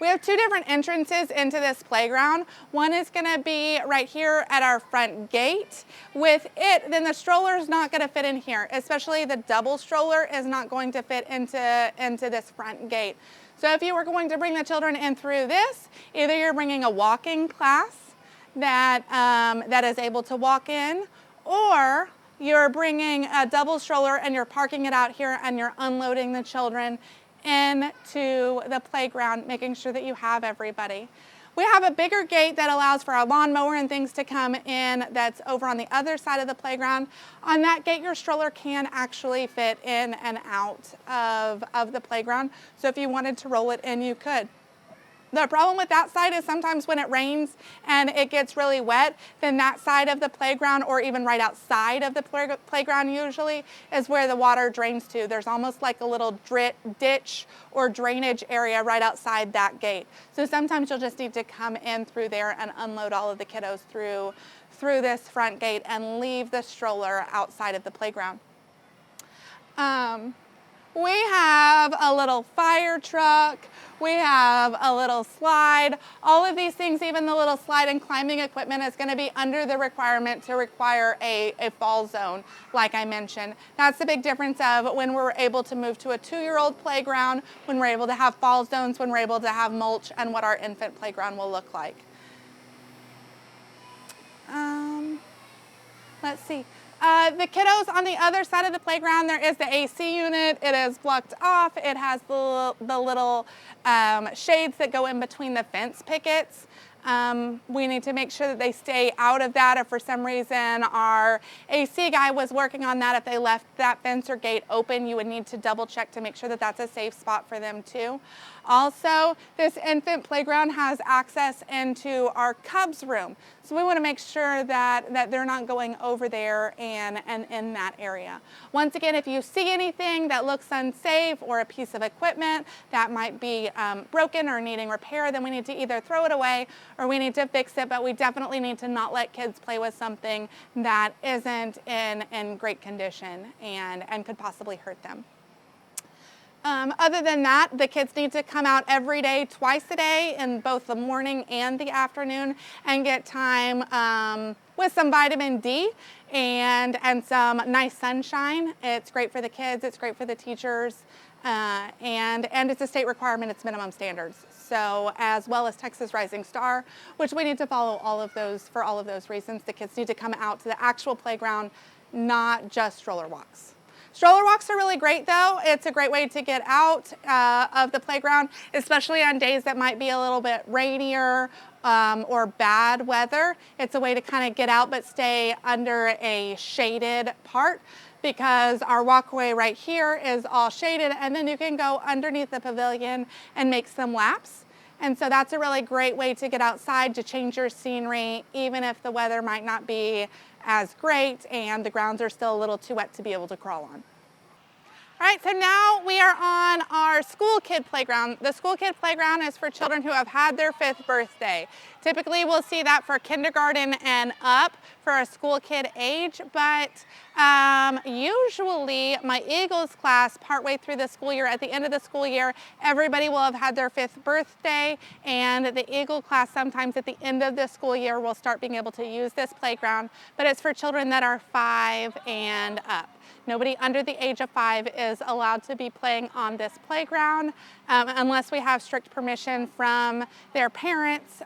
We have 2 different entrances into this playground. One is going to be right here at our front gate. With it, then the stroller is not going to fit in here, especially the double stroller is not going to fit into this front gate. So if you were going to bring the children in through this, either you're bringing a walking class that is able to walk in, or you're bringing a double stroller and you're parking it out here and you're unloading the children into the playground, making sure that you have everybody. We have a bigger gate that allows for a lawnmower and things to come in that's over on the other side of the playground. On that gate, your stroller can actually fit in and out of the playground. So if you wanted to roll it in, you could. The problem with that side is sometimes when it rains and it gets really wet, then that side of the playground, or even right outside of the playground usually, is where the water drains to. There's almost like a little ditch or drainage area right outside that gate. So sometimes you'll just need to come in through there and unload all of the kiddos through this front gate and leave the stroller outside of the playground. We have a little fire truck. We have a little slide. All of these things, even the little slide and climbing equipment, is going to be under the requirement to require a fall zone, like I mentioned. That's the big difference of when we're able to move to a 2-year-old playground, when we're able to have fall zones, when we're able to have mulch, and what our infant playground will look like. Let's see. The kiddos on the other side of the playground, there is the AC unit. It is blocked off. It has the little shades that go in between the fence pickets. We need to make sure that they stay out of that. If for some reason our AC guy was working on that, if they left that fence or gate open, you would need to double check to make sure that that's a safe spot for them too. Also, this infant playground has access into our cubs room. So we want to make sure that they're not going over there and in that area. Once again, if you see anything that looks unsafe or a piece of equipment that might be broken or needing repair, then we need to either throw it away or we need to fix it, but we definitely need to not let kids play with something that isn't in great condition and could possibly hurt them. Other than that, the kids need to come out every day, twice a day, in both the morning and the afternoon, and get time with some vitamin D and some nice sunshine. It's great for the kids, it's great for the teachers, and it's a state requirement, it's minimum standards. So, as well as Texas Rising Star, which we need to follow all of those for all of those reasons. The kids need to come out to the actual playground, not just stroller walks. Stroller walks are really great though. It's a great way to get out of the playground, especially on days that might be a little bit rainier or bad weather. It's a way to kind of get out but stay under a shaded part, because our walkway right here is all shaded, and then you can go underneath the pavilion and make some laps. And so that's a really great way to get outside, to change your scenery, even if the weather might not be as great and the grounds are still a little too wet to be able to crawl on. All right, so now we are on our school kid playground. The school kid playground is for children who have had their 5th birthday. Typically, we'll see that for kindergarten and up for a school kid age, but usually my Eagles class, partway through the school year, at the end of the school year, everybody will have had their 5th birthday, and the Eagle class sometimes at the end of the school year will start being able to use this playground, but it's for children that are 5 and up. Nobody under the age of 5 is allowed to be playing on this playground unless we have strict permission from their parents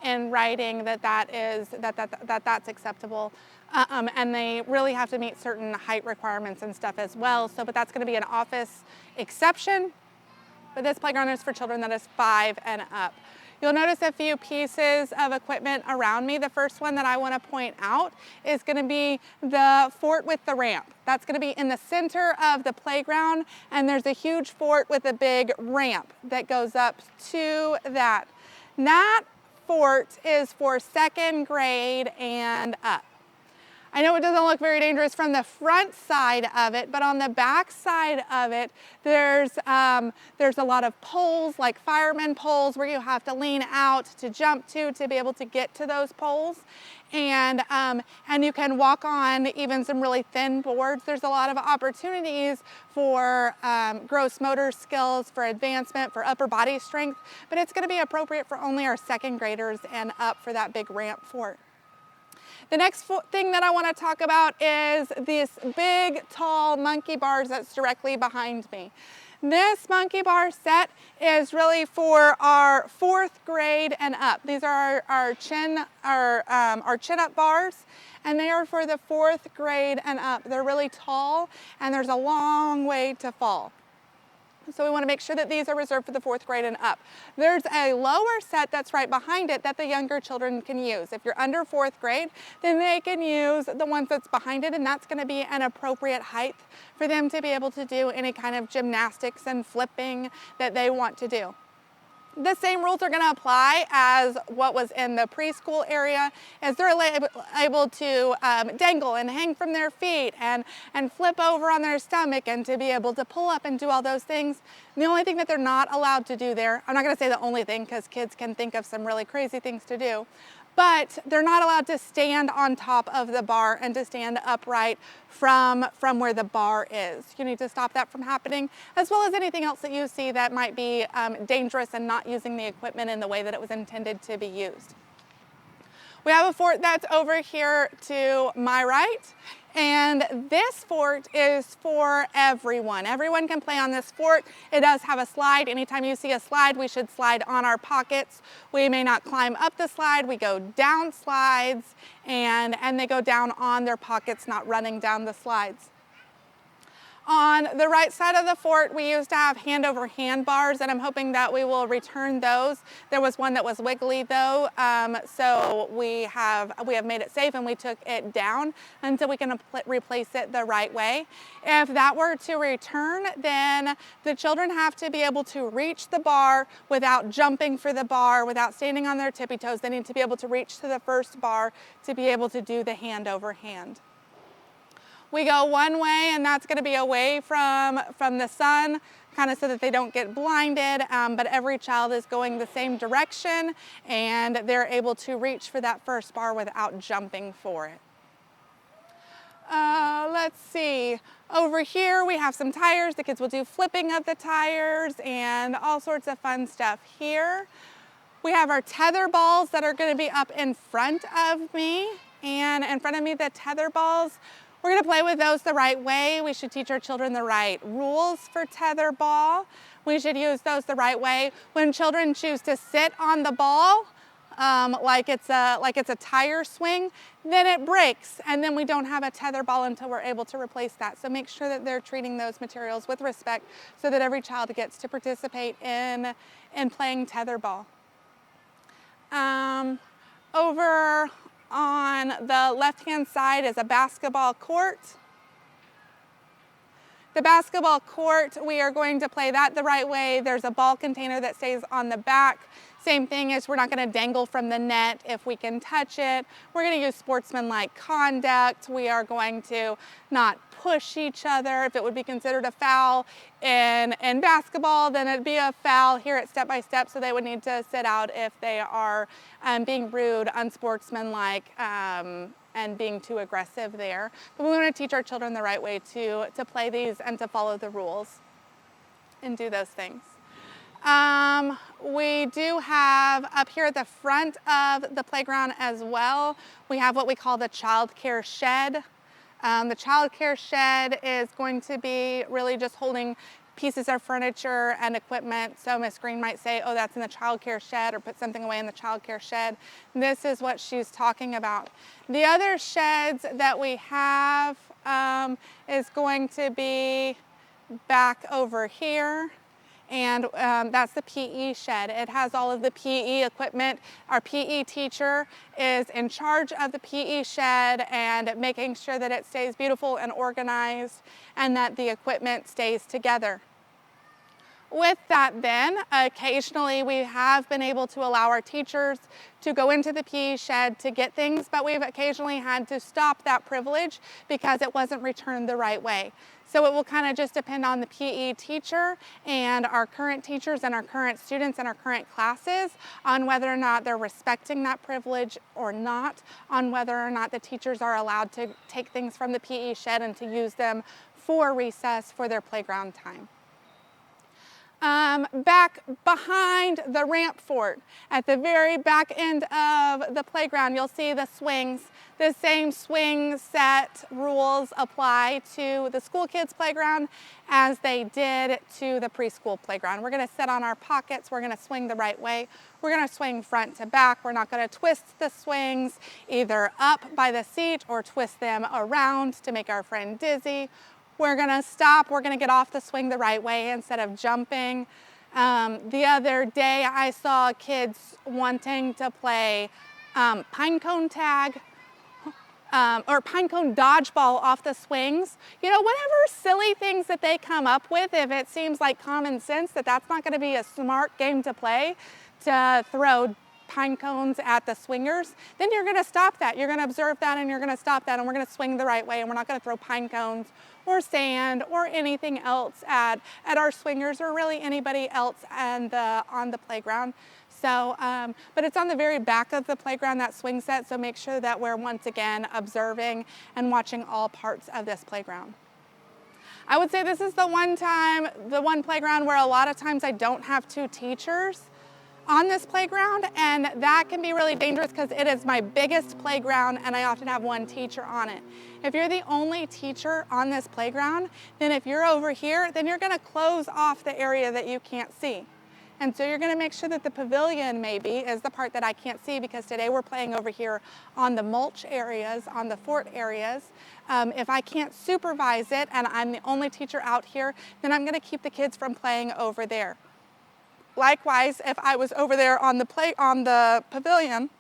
in writing that that's acceptable. And they really have to meet certain height requirements and stuff as well. So, but that's going to be an office exception. But this playground is for children that is 5 and up. You'll notice a few pieces of equipment around me. The first one that I want to point out is going to be the fort with the ramp. That's going to be in the center of the playground, and there's a huge fort with a big ramp that goes up to that. That fort is for 2nd grade and up. I know it doesn't look very dangerous from the front side of it, but on the back side of it, there's a lot of poles, like fireman poles, where you have to lean out to jump to be able to get to those poles. And you can walk on even some really thin boards. There's a lot of opportunities for gross motor skills, for advancement, for upper body strength, but it's going to be appropriate for only our 2nd graders and up for that big ramp fort. The next thing that I want to talk about is this big, tall monkey bars that's directly behind me. This monkey bar set is really for our 4th grade and up. These are our chin-up bars, and they are for the 4th grade and up. They're really tall, and there's a long way to fall. So we want to make sure that these are reserved for the 4th grade and up. There's a lower set that's right behind it that the younger children can use. If you're under 4th grade, then they can use the ones that's behind it, and that's going to be an appropriate height for them to be able to do any kind of gymnastics and flipping that they want to do. The same rules are going to apply as what was in the preschool area, as they're able to dangle and hang from their feet and flip over on their stomach and to be able to pull up and do all those things. And the only thing that they're not allowed to do there, I'm not going to say the only thing because kids can think of some really crazy things to do, but they're not allowed to stand on top of the bar and to stand upright from where the bar is. You need to stop that from happening, as well as anything else that you see that might be dangerous and not using the equipment in the way that it was intended to be used. We have a fort that's over here to my right, and this fort is for everyone. Everyone can play on this fort. It does have a slide. Anytime you see a slide, we should slide on our pockets. We may not climb up the slide. We go down slides, and they go down on their pockets, not running down the slides. On the right side of the fort, we used to have hand-over-hand bars, and I'm hoping that we will return those. There was one that was wiggly though, so we have made it safe, and we took it down until we can replace it the right way. If that were to return, then the children have to be able to reach the bar without jumping for the bar, without standing on their tippy toes. They need to be able to reach to the first bar to be able to do the hand-over-hand. We go one way, and that's going to be away from the sun, kind of so that they don't get blinded, but every child is going the same direction, and they're able to reach for that first bar without jumping for it. Let's see. Over here we have some tires. The kids will do flipping of the tires and all sorts of fun stuff here. We have our tether balls that are going to be up in front of me, and in front of me the tether balls. We're going to play with those the right way. We should teach our children the right rules for tether ball. We should use those the right way. When children choose to sit on the ball, like it's a tire swing, then it breaks, and then we don't have a tether ball until we're able to replace that. So make sure that they're treating those materials with respect so that every child gets to participate in playing tetherball. Over on the left-hand side is a basketball court. The basketball court, we are going to play that the right way. There's a ball container that stays on the back. Same thing as we're not going to dangle from the net if we can touch it. We're going to use sportsmanlike conduct. We are going to not push each other. If it would be considered a foul in basketball, then it'd be a foul here at Step by Step, so they would need to sit out if they are being rude, unsportsmanlike, and being too aggressive there. But we want to teach our children the right way to play these and to follow the rules and do those things. We do have up here at the front of the playground as well, we have what we call the child care shed. The child care shed is going to be really just holding pieces of furniture and equipment. So Miss Green might say, oh, that's in the child care shed, or put something away in the child care shed. This is what she's talking about. The other sheds that we have is going to be back over here. And that's the PE shed. It has all of the PE equipment. Our PE teacher is in charge of the PE shed and making sure that it stays beautiful and organized and that the equipment stays together. With that then, occasionally we have been able to allow our teachers to go into the PE shed to get things, but we've occasionally had to stop that privilege because it wasn't returned the right way. So it will kind of just depend on the PE teacher and our current teachers and our current students and our current classes on whether or not they're respecting that privilege or not, on whether or not the teachers are allowed to take things from the PE shed and to use them for recess for their playground time. Back behind the ramp fort, at the very back end of the playground, you'll see the swings. The same swing set rules apply to the school kids playground as they did to the preschool playground. We're going to sit on our pockets. We're going to swing the right way. We're going to swing front to back. We're not going to twist the swings either up by the seat or twist them around to make our friend dizzy. We're gonna stop, we're gonna get off the swing the right way instead of jumping. The other day I saw kids wanting to play pine cone tag or pine cone dodgeball off the swings. You know, whatever silly things that they come up with, if it seems like common sense that that's not gonna be a smart game to play, to throw pine cones at the swingers, then you're gonna stop that. You're gonna observe that and you're gonna stop that, and we're gonna swing the right way, and we're not gonna throw pine cones or sand or anything else at our swingers or really anybody else on the playground. So, but it's on the very back of the playground, that swing set, so make sure that we're once again observing and watching all parts of this playground. I would say this is the one playground where a lot of times I don't have two teachers on this playground, and that can be really dangerous because it is my biggest playground and I often have one teacher on it. If you're the only teacher on this playground, then if you're over here, then you're going to close off the area that you can't see. And so you're going to make sure that the pavilion maybe is the part that I can't see, because today we're playing over here on the mulch areas, on the fort areas. If I can't supervise it and I'm the only teacher out here, then I'm going to keep the kids from playing over there. Likewise, if I was over there on the pavilion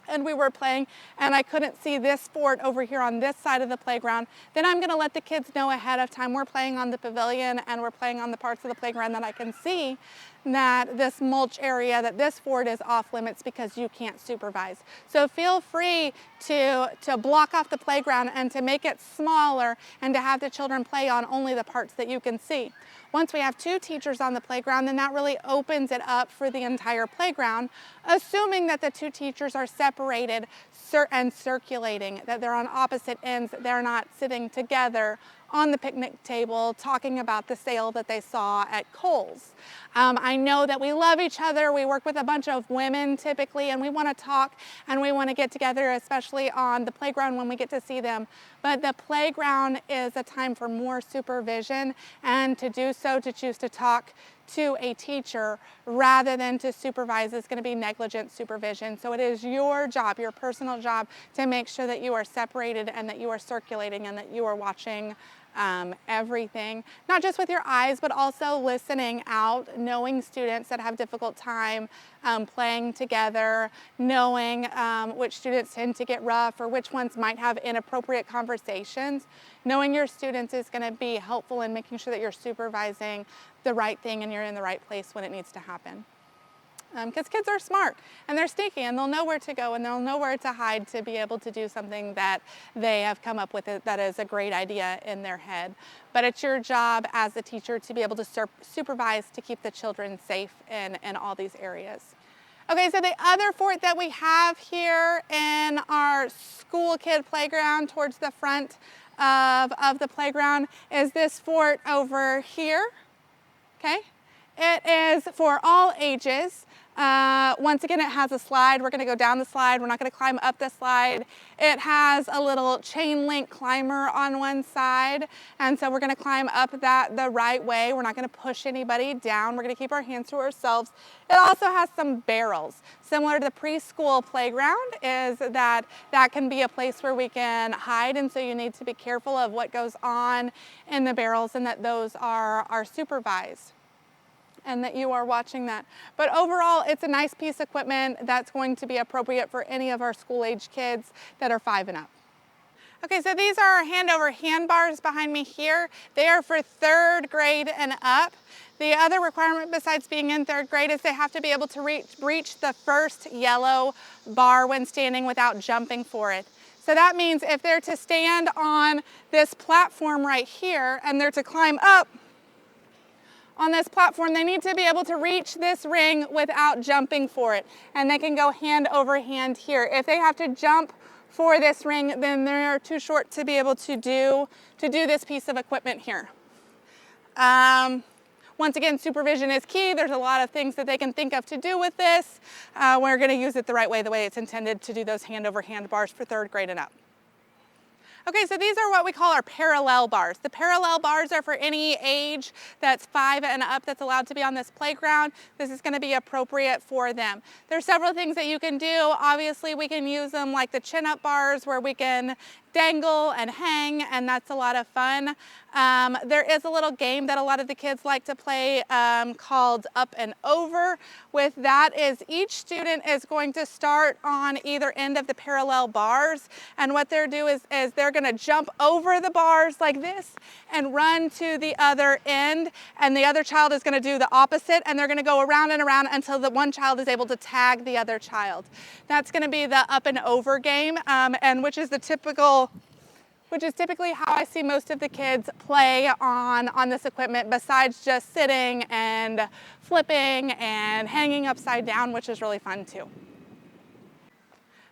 and we were playing and I couldn't see this fort over here on this side of the playground, then I'm going to let the kids know ahead of time we're playing on the pavilion and we're playing on the parts of the playground that I can see, that this mulch area, that this fort is off limits because you can't supervise. So feel free to block off the playground and to make it smaller and to have the children play on only the parts that you can see. Once we have two teachers on the playground, then that really opens it up for the entire playground, assuming that the two teachers are separated and circulating, that they're on opposite ends, that they're not sitting together on the picnic table talking about the sale that they saw at Kohl's. I know that we love each other. We work with a bunch of women typically, and we want to talk and we want to get together, especially on the playground when we get to see them. But the playground is a time for more supervision, and to do so, to choose to talk to a teacher rather than to supervise is going to be negligent supervision. So it is your job, your personal job, to make sure that you are separated and that you are circulating and that you are watching everything, not just with your eyes, but also listening out, knowing students that have difficult time playing together, knowing which students tend to get rough or which ones might have inappropriate conversations. Knowing your students is going to be helpful in making sure that you're supervising the right thing and you're in the right place when it needs to happen. Because kids are smart and they're sneaky and they'll know where to go and they'll know where to hide to be able to do something that they have come up with that is a great idea in their head. But it's your job as a teacher to be able to supervise to keep the children safe in all these areas. Okay, so the other fort that we have here in our school kid playground towards the front of the playground is this fort over here, okay? It is for all ages. Once again, it has a slide. We're going to go down the slide. We're not going to climb up the slide. It has a little chain link climber on one side, and so we're going to climb up that the right way. We're not going to push anybody down. We're going to keep our hands to ourselves. It also has some barrels. Similar to the preschool playground is that can be a place where we can hide, and so you need to be careful of what goes on in the barrels and that those are supervised, and that you are watching that. But overall, it's a nice piece of equipment that's going to be appropriate for any of our school-age kids that are 5 and up. Okay, so these are our hand-over hand bars behind me here. They are for 3rd grade and up. The other requirement besides being in 3rd grade is they have to be able to reach the first yellow bar when standing without jumping for it. So that means if they're to stand on this platform right here and they're to climb up on this platform, they need to be able to reach this ring without jumping for it. And they can go hand over hand here. If they have to jump for this ring, then they're too short to be able to do this piece of equipment here. Once again, supervision is key. There's a lot of things that they can think of to do with this. We're going to use it the right way, the way it's intended to do those hand over hand bars for 3rd grade and up. Okay, so these are what we call our parallel bars. The parallel bars are for any age that's 5 and up that's allowed to be on this playground. This is going to be appropriate for them. There's several things that you can do. Obviously, we can use them like the chin-up bars where we can dangle and hang, and that's a lot of fun. There is a little game that a lot of the kids like to play called Up and Over. With that is each student is going to start on either end of the parallel bars, and what they're do is they're going to jump over the bars like this and run to the other end, and the other child is going to do the opposite, and they're going to go around and around until the one child is able to tag the other child. That's going to be the Up and Over game, and which is typically how I see most of the kids play on this equipment, besides just sitting and flipping and hanging upside down, which is really fun too.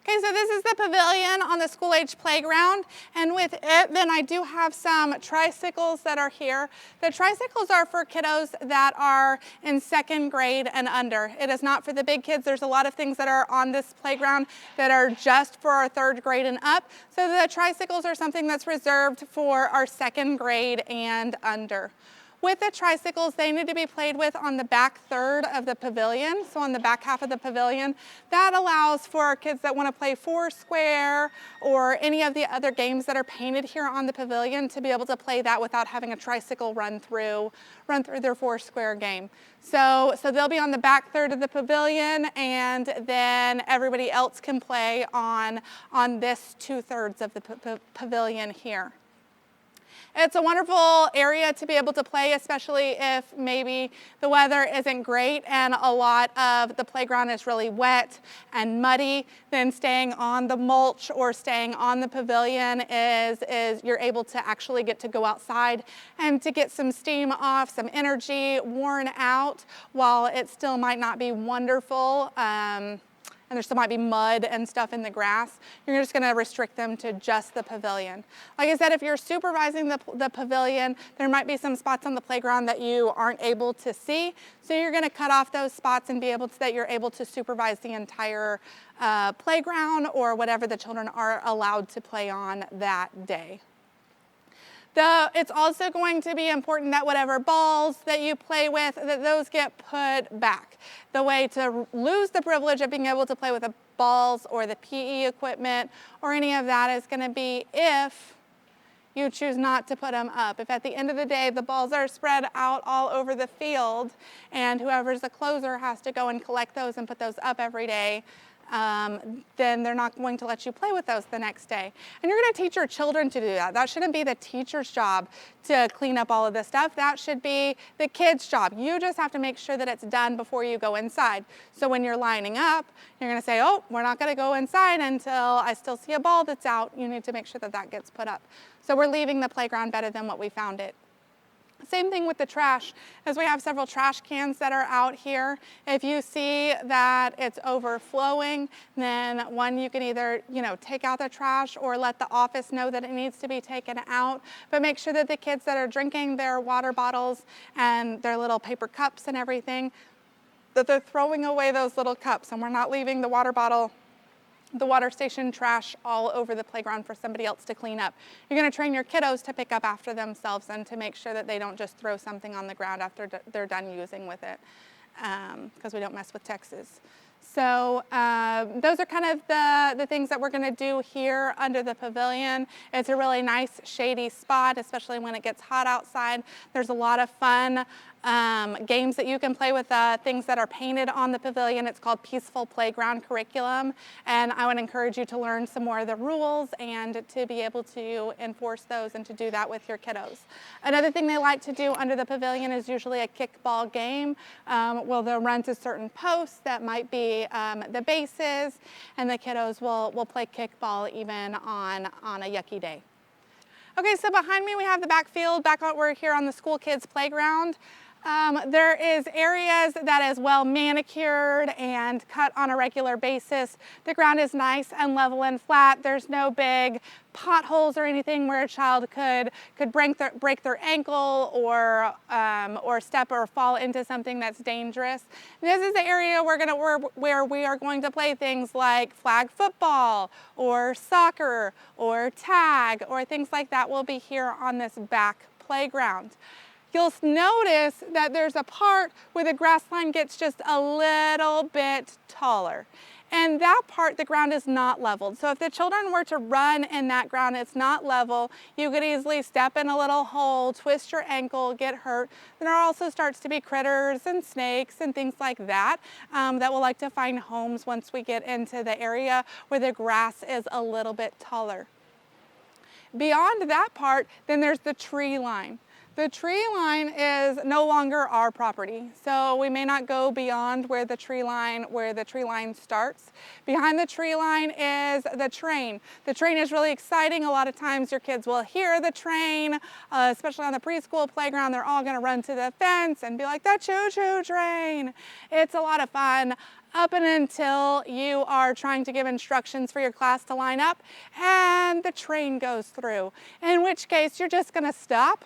Okay, so this is the pavilion on the school-age playground, and with it, then I do have some tricycles that are here. The tricycles are for kiddos that are in 2nd grade and under. It is not for the big kids. There's a lot of things that are on this playground that are just for our 3rd grade and up. So the tricycles are something that's reserved for our 2nd grade and under. With the tricycles, they need to be played with on the back third of the pavilion, so on the back half of the pavilion. That allows for our kids that want to play Foursquare or any of the other games that are painted here on the pavilion to be able to play that without having a tricycle run through their Foursquare game. So they'll be on the back third of the pavilion, and then everybody else can play on this 2/3 of the pavilion here. It's a wonderful area to be able to play, especially if maybe the weather isn't great and a lot of the playground is really wet and muddy. Then staying on the mulch or staying on the pavilion is you're able to actually get to go outside and to get some steam off, some energy worn out while it still might not be wonderful. And there still might be mud and stuff in the grass. You're just gonna restrict them to just the pavilion. Like I said, if you're supervising the pavilion, there might be some spots on the playground that you aren't able to see. So you're gonna cut off those spots and be able to, that you're able to supervise the entire playground or whatever the children are allowed to play on that day. It's also going to be important that whatever balls that you play with, that those get put back. The way to lose the privilege of being able to play with the balls or the PE equipment or any of that is going to be if you choose not to put them up. If at the end of the day the balls are spread out all over the field and whoever's the closer has to go and collect those and put those up every day, then they're not going to let you play with those the next day. And you're going to teach your children to do that. That shouldn't be the teacher's job to clean up all of this stuff. That should be the kid's job. You just have to make sure that it's done before you go inside. So when you're lining up, you're going to say, oh, we're not going to go inside until I still see a ball that's out. You need to make sure that that gets put up. So we're leaving the playground better than what we found it. Same thing with the trash, as we have several trash cans that are out here. If you see that it's overflowing, then one, you can either, take out the trash or let the office know that it needs to be taken out. But make sure that the kids that are drinking their water bottles and their little paper cups and everything, that they're throwing away those little cups and we're not leaving the water bottle, the water station trash all over the playground for somebody else to clean up. You're going to train your kiddos to pick up after themselves and to make sure that they don't just throw something on the ground after they're done using with it, because we don't mess with Texas. So those are kind of the things that we're going to do here under the pavilion. It's a really nice shady spot, especially when it gets hot outside. There's a lot of fun games that you can play with things that are painted on the pavilion. It's called Peaceful Playground Curriculum, and I would encourage you to learn some more of the rules and to be able to enforce those and to do that with your kiddos. Another thing they like to do under the pavilion is usually a kickball game. Well, they'll run to certain posts that might be the bases, and the kiddos will play kickball even on a yucky day. Okay, so behind me we have the backfield. We're here on the school kids playground. There is areas that is well manicured and cut on a regular basis. The ground is nice and level and flat. There's no big potholes or anything where a child could break their ankle or step or fall into something that's dangerous. This is the area where we are going to play things like flag football or soccer or tag or things like that will be here on this back playground. You'll notice that there's a part where the grass line gets just a little bit taller. And that part, the ground is not leveled. So if the children were to run in that ground, it's not level, you could easily step in a little hole, twist your ankle, get hurt. There also starts to be critters and snakes and things like that that will like to find homes once we get into the area where the grass is a little bit taller. Beyond that part, then there's the tree line. The tree line is no longer our property, so we may not go beyond where the tree line starts. Behind the tree line is the train. The train is really exciting. A lot of times your kids will hear the train, especially on the preschool playground. They're all going to run to the fence and be like, the choo-choo train. It's a lot of fun up and until you are trying to give instructions for your class to line up and the train goes through, in which case you're just going to stop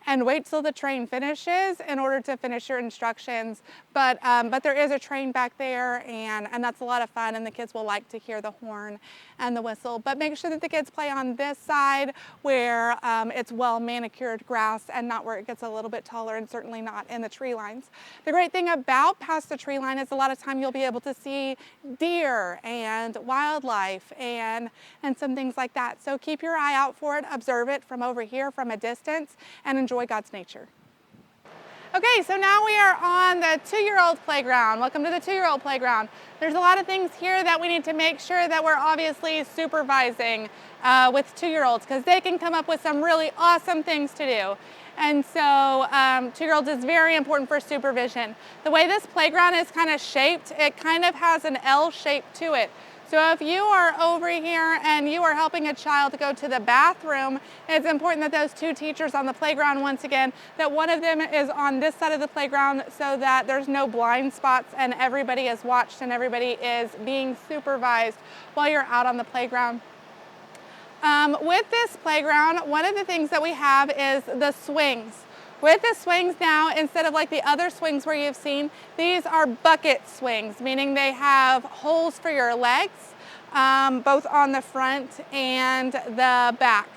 and wait till the train finishes in order to finish your instructions. But there is a train back there, and that's a lot of fun, and the kids will like to hear the horn and the whistle. But make sure that the kids play on this side where it's well manicured grass and not where it gets a little bit taller, and certainly not in the tree lines. The great thing about past the tree line is a lot of time you'll be able to see deer and wildlife and some things like that. So keep your eye out for it, observe it from over here from a distance, and enjoy God's nature. Okay, so now we are on the 2-year-old playground. Welcome to the 2-year-old playground. There's a lot of things here that we need to make sure that we're obviously supervising with 2-year-olds, because they can come up with some really awesome things to do. And so 2-year-olds is very important for supervision. The way this playground is kind of shaped, it kind of has an L shape to it. So if you are over here and you are helping a child to go to the bathroom, it's important that those 2 teachers on the playground, once again, that one of them is on this side of the playground so that there's no blind spots and everybody is watched and everybody is being supervised while you're out on the playground. With this playground, one of the things that we have is the swings. With the swings now, instead of like the other swings where you've seen, these are bucket swings, meaning they have holes for your legs, both on the front and the back.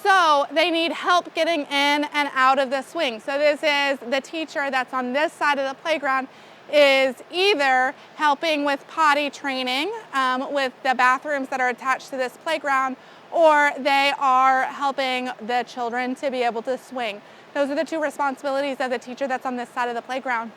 So they need help getting in and out of the swing. So this is the teacher that's on this side of the playground is either helping with potty training with the bathrooms that are attached to this playground, or they are helping the children to be able to swing. Those are the two responsibilities of the teacher that's on this side of the playground.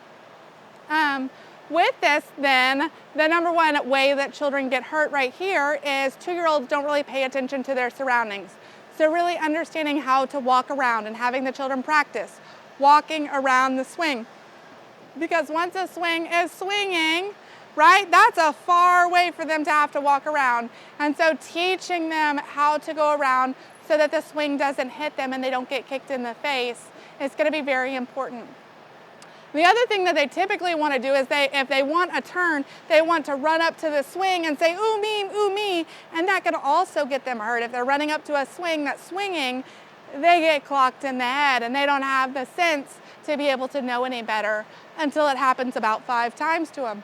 With this, then, the number one way that children get hurt right here is 2-year-olds don't really pay attention to their surroundings. So really understanding how to walk around and having the children practice walking around the swing. Because once a swing is swinging, right, that's a far way for them to have to walk around. And so teaching them how to go around so that the swing doesn't hit them and they don't get kicked in the face is going to be very important. The other thing that they typically want to do is if they want a turn, they want to run up to the swing and say, ooh me, and that can also get them hurt. If they're running up to a swing that's swinging, they get clocked in the head and they don't have the sense to be able to know any better until it happens about 5 times to them.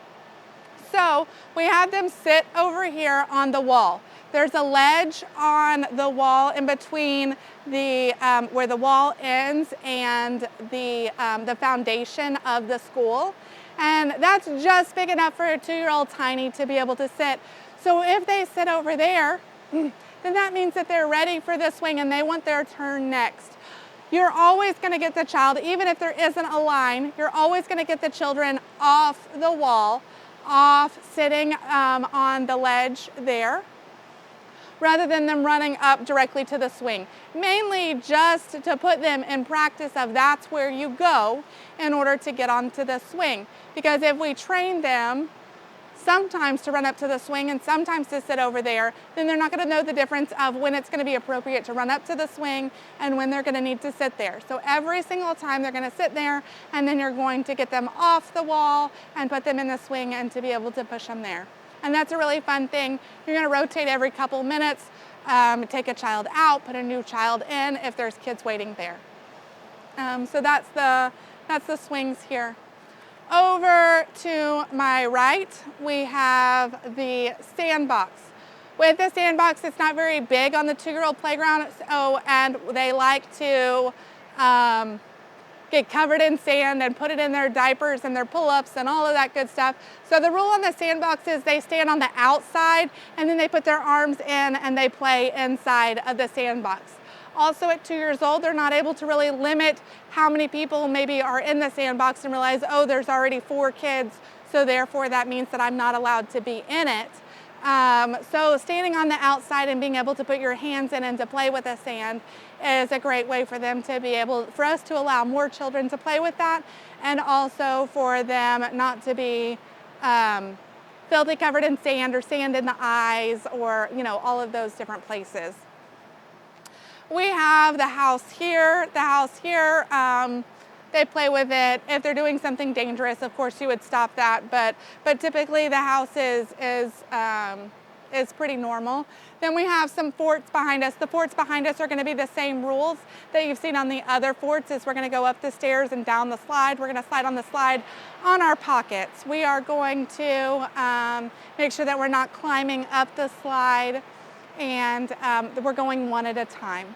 So we have them sit over here on the wall. There's a ledge on the wall in between the where the wall ends and the foundation of the school, and that's just big enough for a 2-year-old tiny to be able to sit. So if they sit over there, then that means that they're ready for the swing and they want their turn next. You're always going to get the child, even if there isn't a line, you're always going to get the children off the wall, off sitting on the ledge there, rather than them running up directly to the swing. Mainly just to put them in practice of that's where you go in order to get onto the swing. Because if we train them sometimes to run up to the swing and sometimes to sit over there, then they're not going to know the difference of when it's going to be appropriate to run up to the swing and when they're going to need to sit there. So every single time they're going to sit there, and then you're going to get them off the wall and put them in the swing and to be able to push them there. And that's a really fun thing. You're going to rotate every couple minutes, take a child out, put a new child in if there's kids waiting there. So that's the swings here. Over to my right, we have the sandbox. With the sandbox, it's not very big on the 2-year-old playground, and they like to get covered in sand and put it in their diapers and their pull-ups and all of that good stuff. So the rule on the sandbox is they stand on the outside and then they put their arms in and they play inside of the sandbox. Also at 2 years old, they're not able to really limit how many people maybe are in the sandbox and realize, oh, there's already 4 kids, so therefore that means that I'm not allowed to be in it. So standing on the outside and being able to put your hands in and to play with the sand is a great way for them to be able, for us to allow more children to play with that, and also for them not to be filthy covered in sand or sand in the eyes or, all of those different places. We have the house here. They play with it. If they're doing something dangerous, of course you would stop that, but typically the house is pretty normal. Then we have some forts behind us. The forts behind us are going to be the same rules that you've seen on the other forts. Is we're going to go up the stairs and down the slide. We're going to slide on the slide on our pockets. We are going to make sure that we're not climbing up the slide, and we're going one at a time.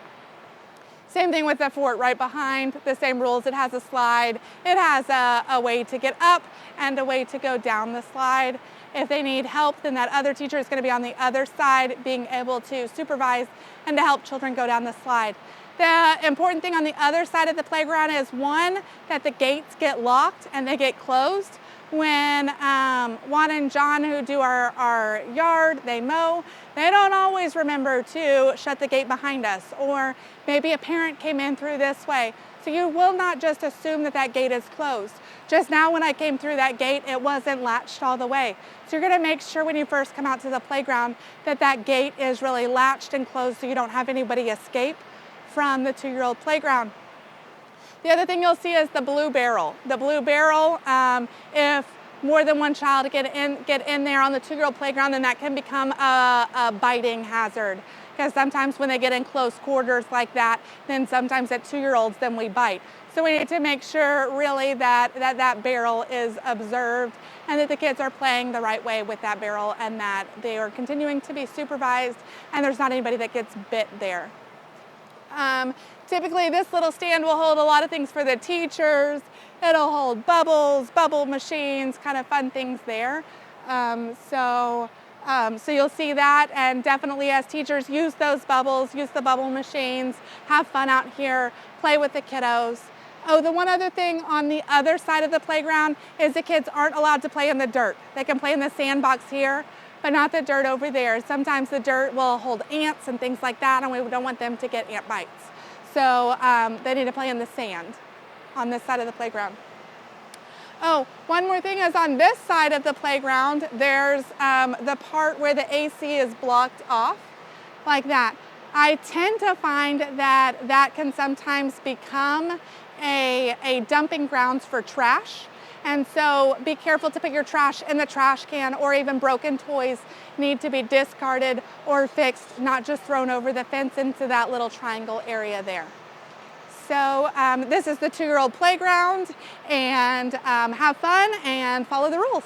Same thing with the fort right behind, the same rules. It has a slide. It has a way to get up and a way to go down the slide. If they need help, then that other teacher is going to be on the other side being able to supervise and to help children go down the slide. The important thing on the other side of the playground is, one, that the gates get locked and they get closed. When Juan and John, who do our yard, they mow, they don't always remember to shut the gate behind us, or maybe a parent came in through this way. So you will not just assume that that gate is closed. Just now when I came through that gate, it wasn't latched all the way. So you're gonna make sure when you first come out to the playground that that gate is really latched and closed so you don't have anybody escape from the 2-year-old playground. The other thing you'll see is the blue barrel. The blue barrel, if more than one child get in there on the 2-year-old playground, then that can become a biting hazard. Because sometimes when they get in close quarters like that, then sometimes at 2-year-olds, then we bite. So we need to make sure really that barrel is observed and that the kids are playing the right way with that barrel and that they are continuing to be supervised and there's not anybody that gets bit there. Typically this little stand will hold a lot of things for the teachers. It'll hold bubbles, bubble machines, kind of fun things there. So you'll see that, and definitely as teachers, use those bubbles, use the bubble machines, have fun out here, play with the kiddos. Oh, the one other thing on the other side of the playground is the kids aren't allowed to play in the dirt. They can play in the sandbox here, but not the dirt over there. Sometimes the dirt will hold ants and things like that, and we don't want them to get ant bites. So they need to play in the sand on this side of the playground. Oh, one more thing is on this side of the playground, there's the part where the AC is blocked off, like that. I tend to find that that can sometimes become a dumping grounds for trash. And so be careful to put your trash in the trash can, or even broken toys need to be discarded or fixed, not just thrown over the fence into that little triangle area there. So this is the 2-year-old playground, and have fun and follow the rules.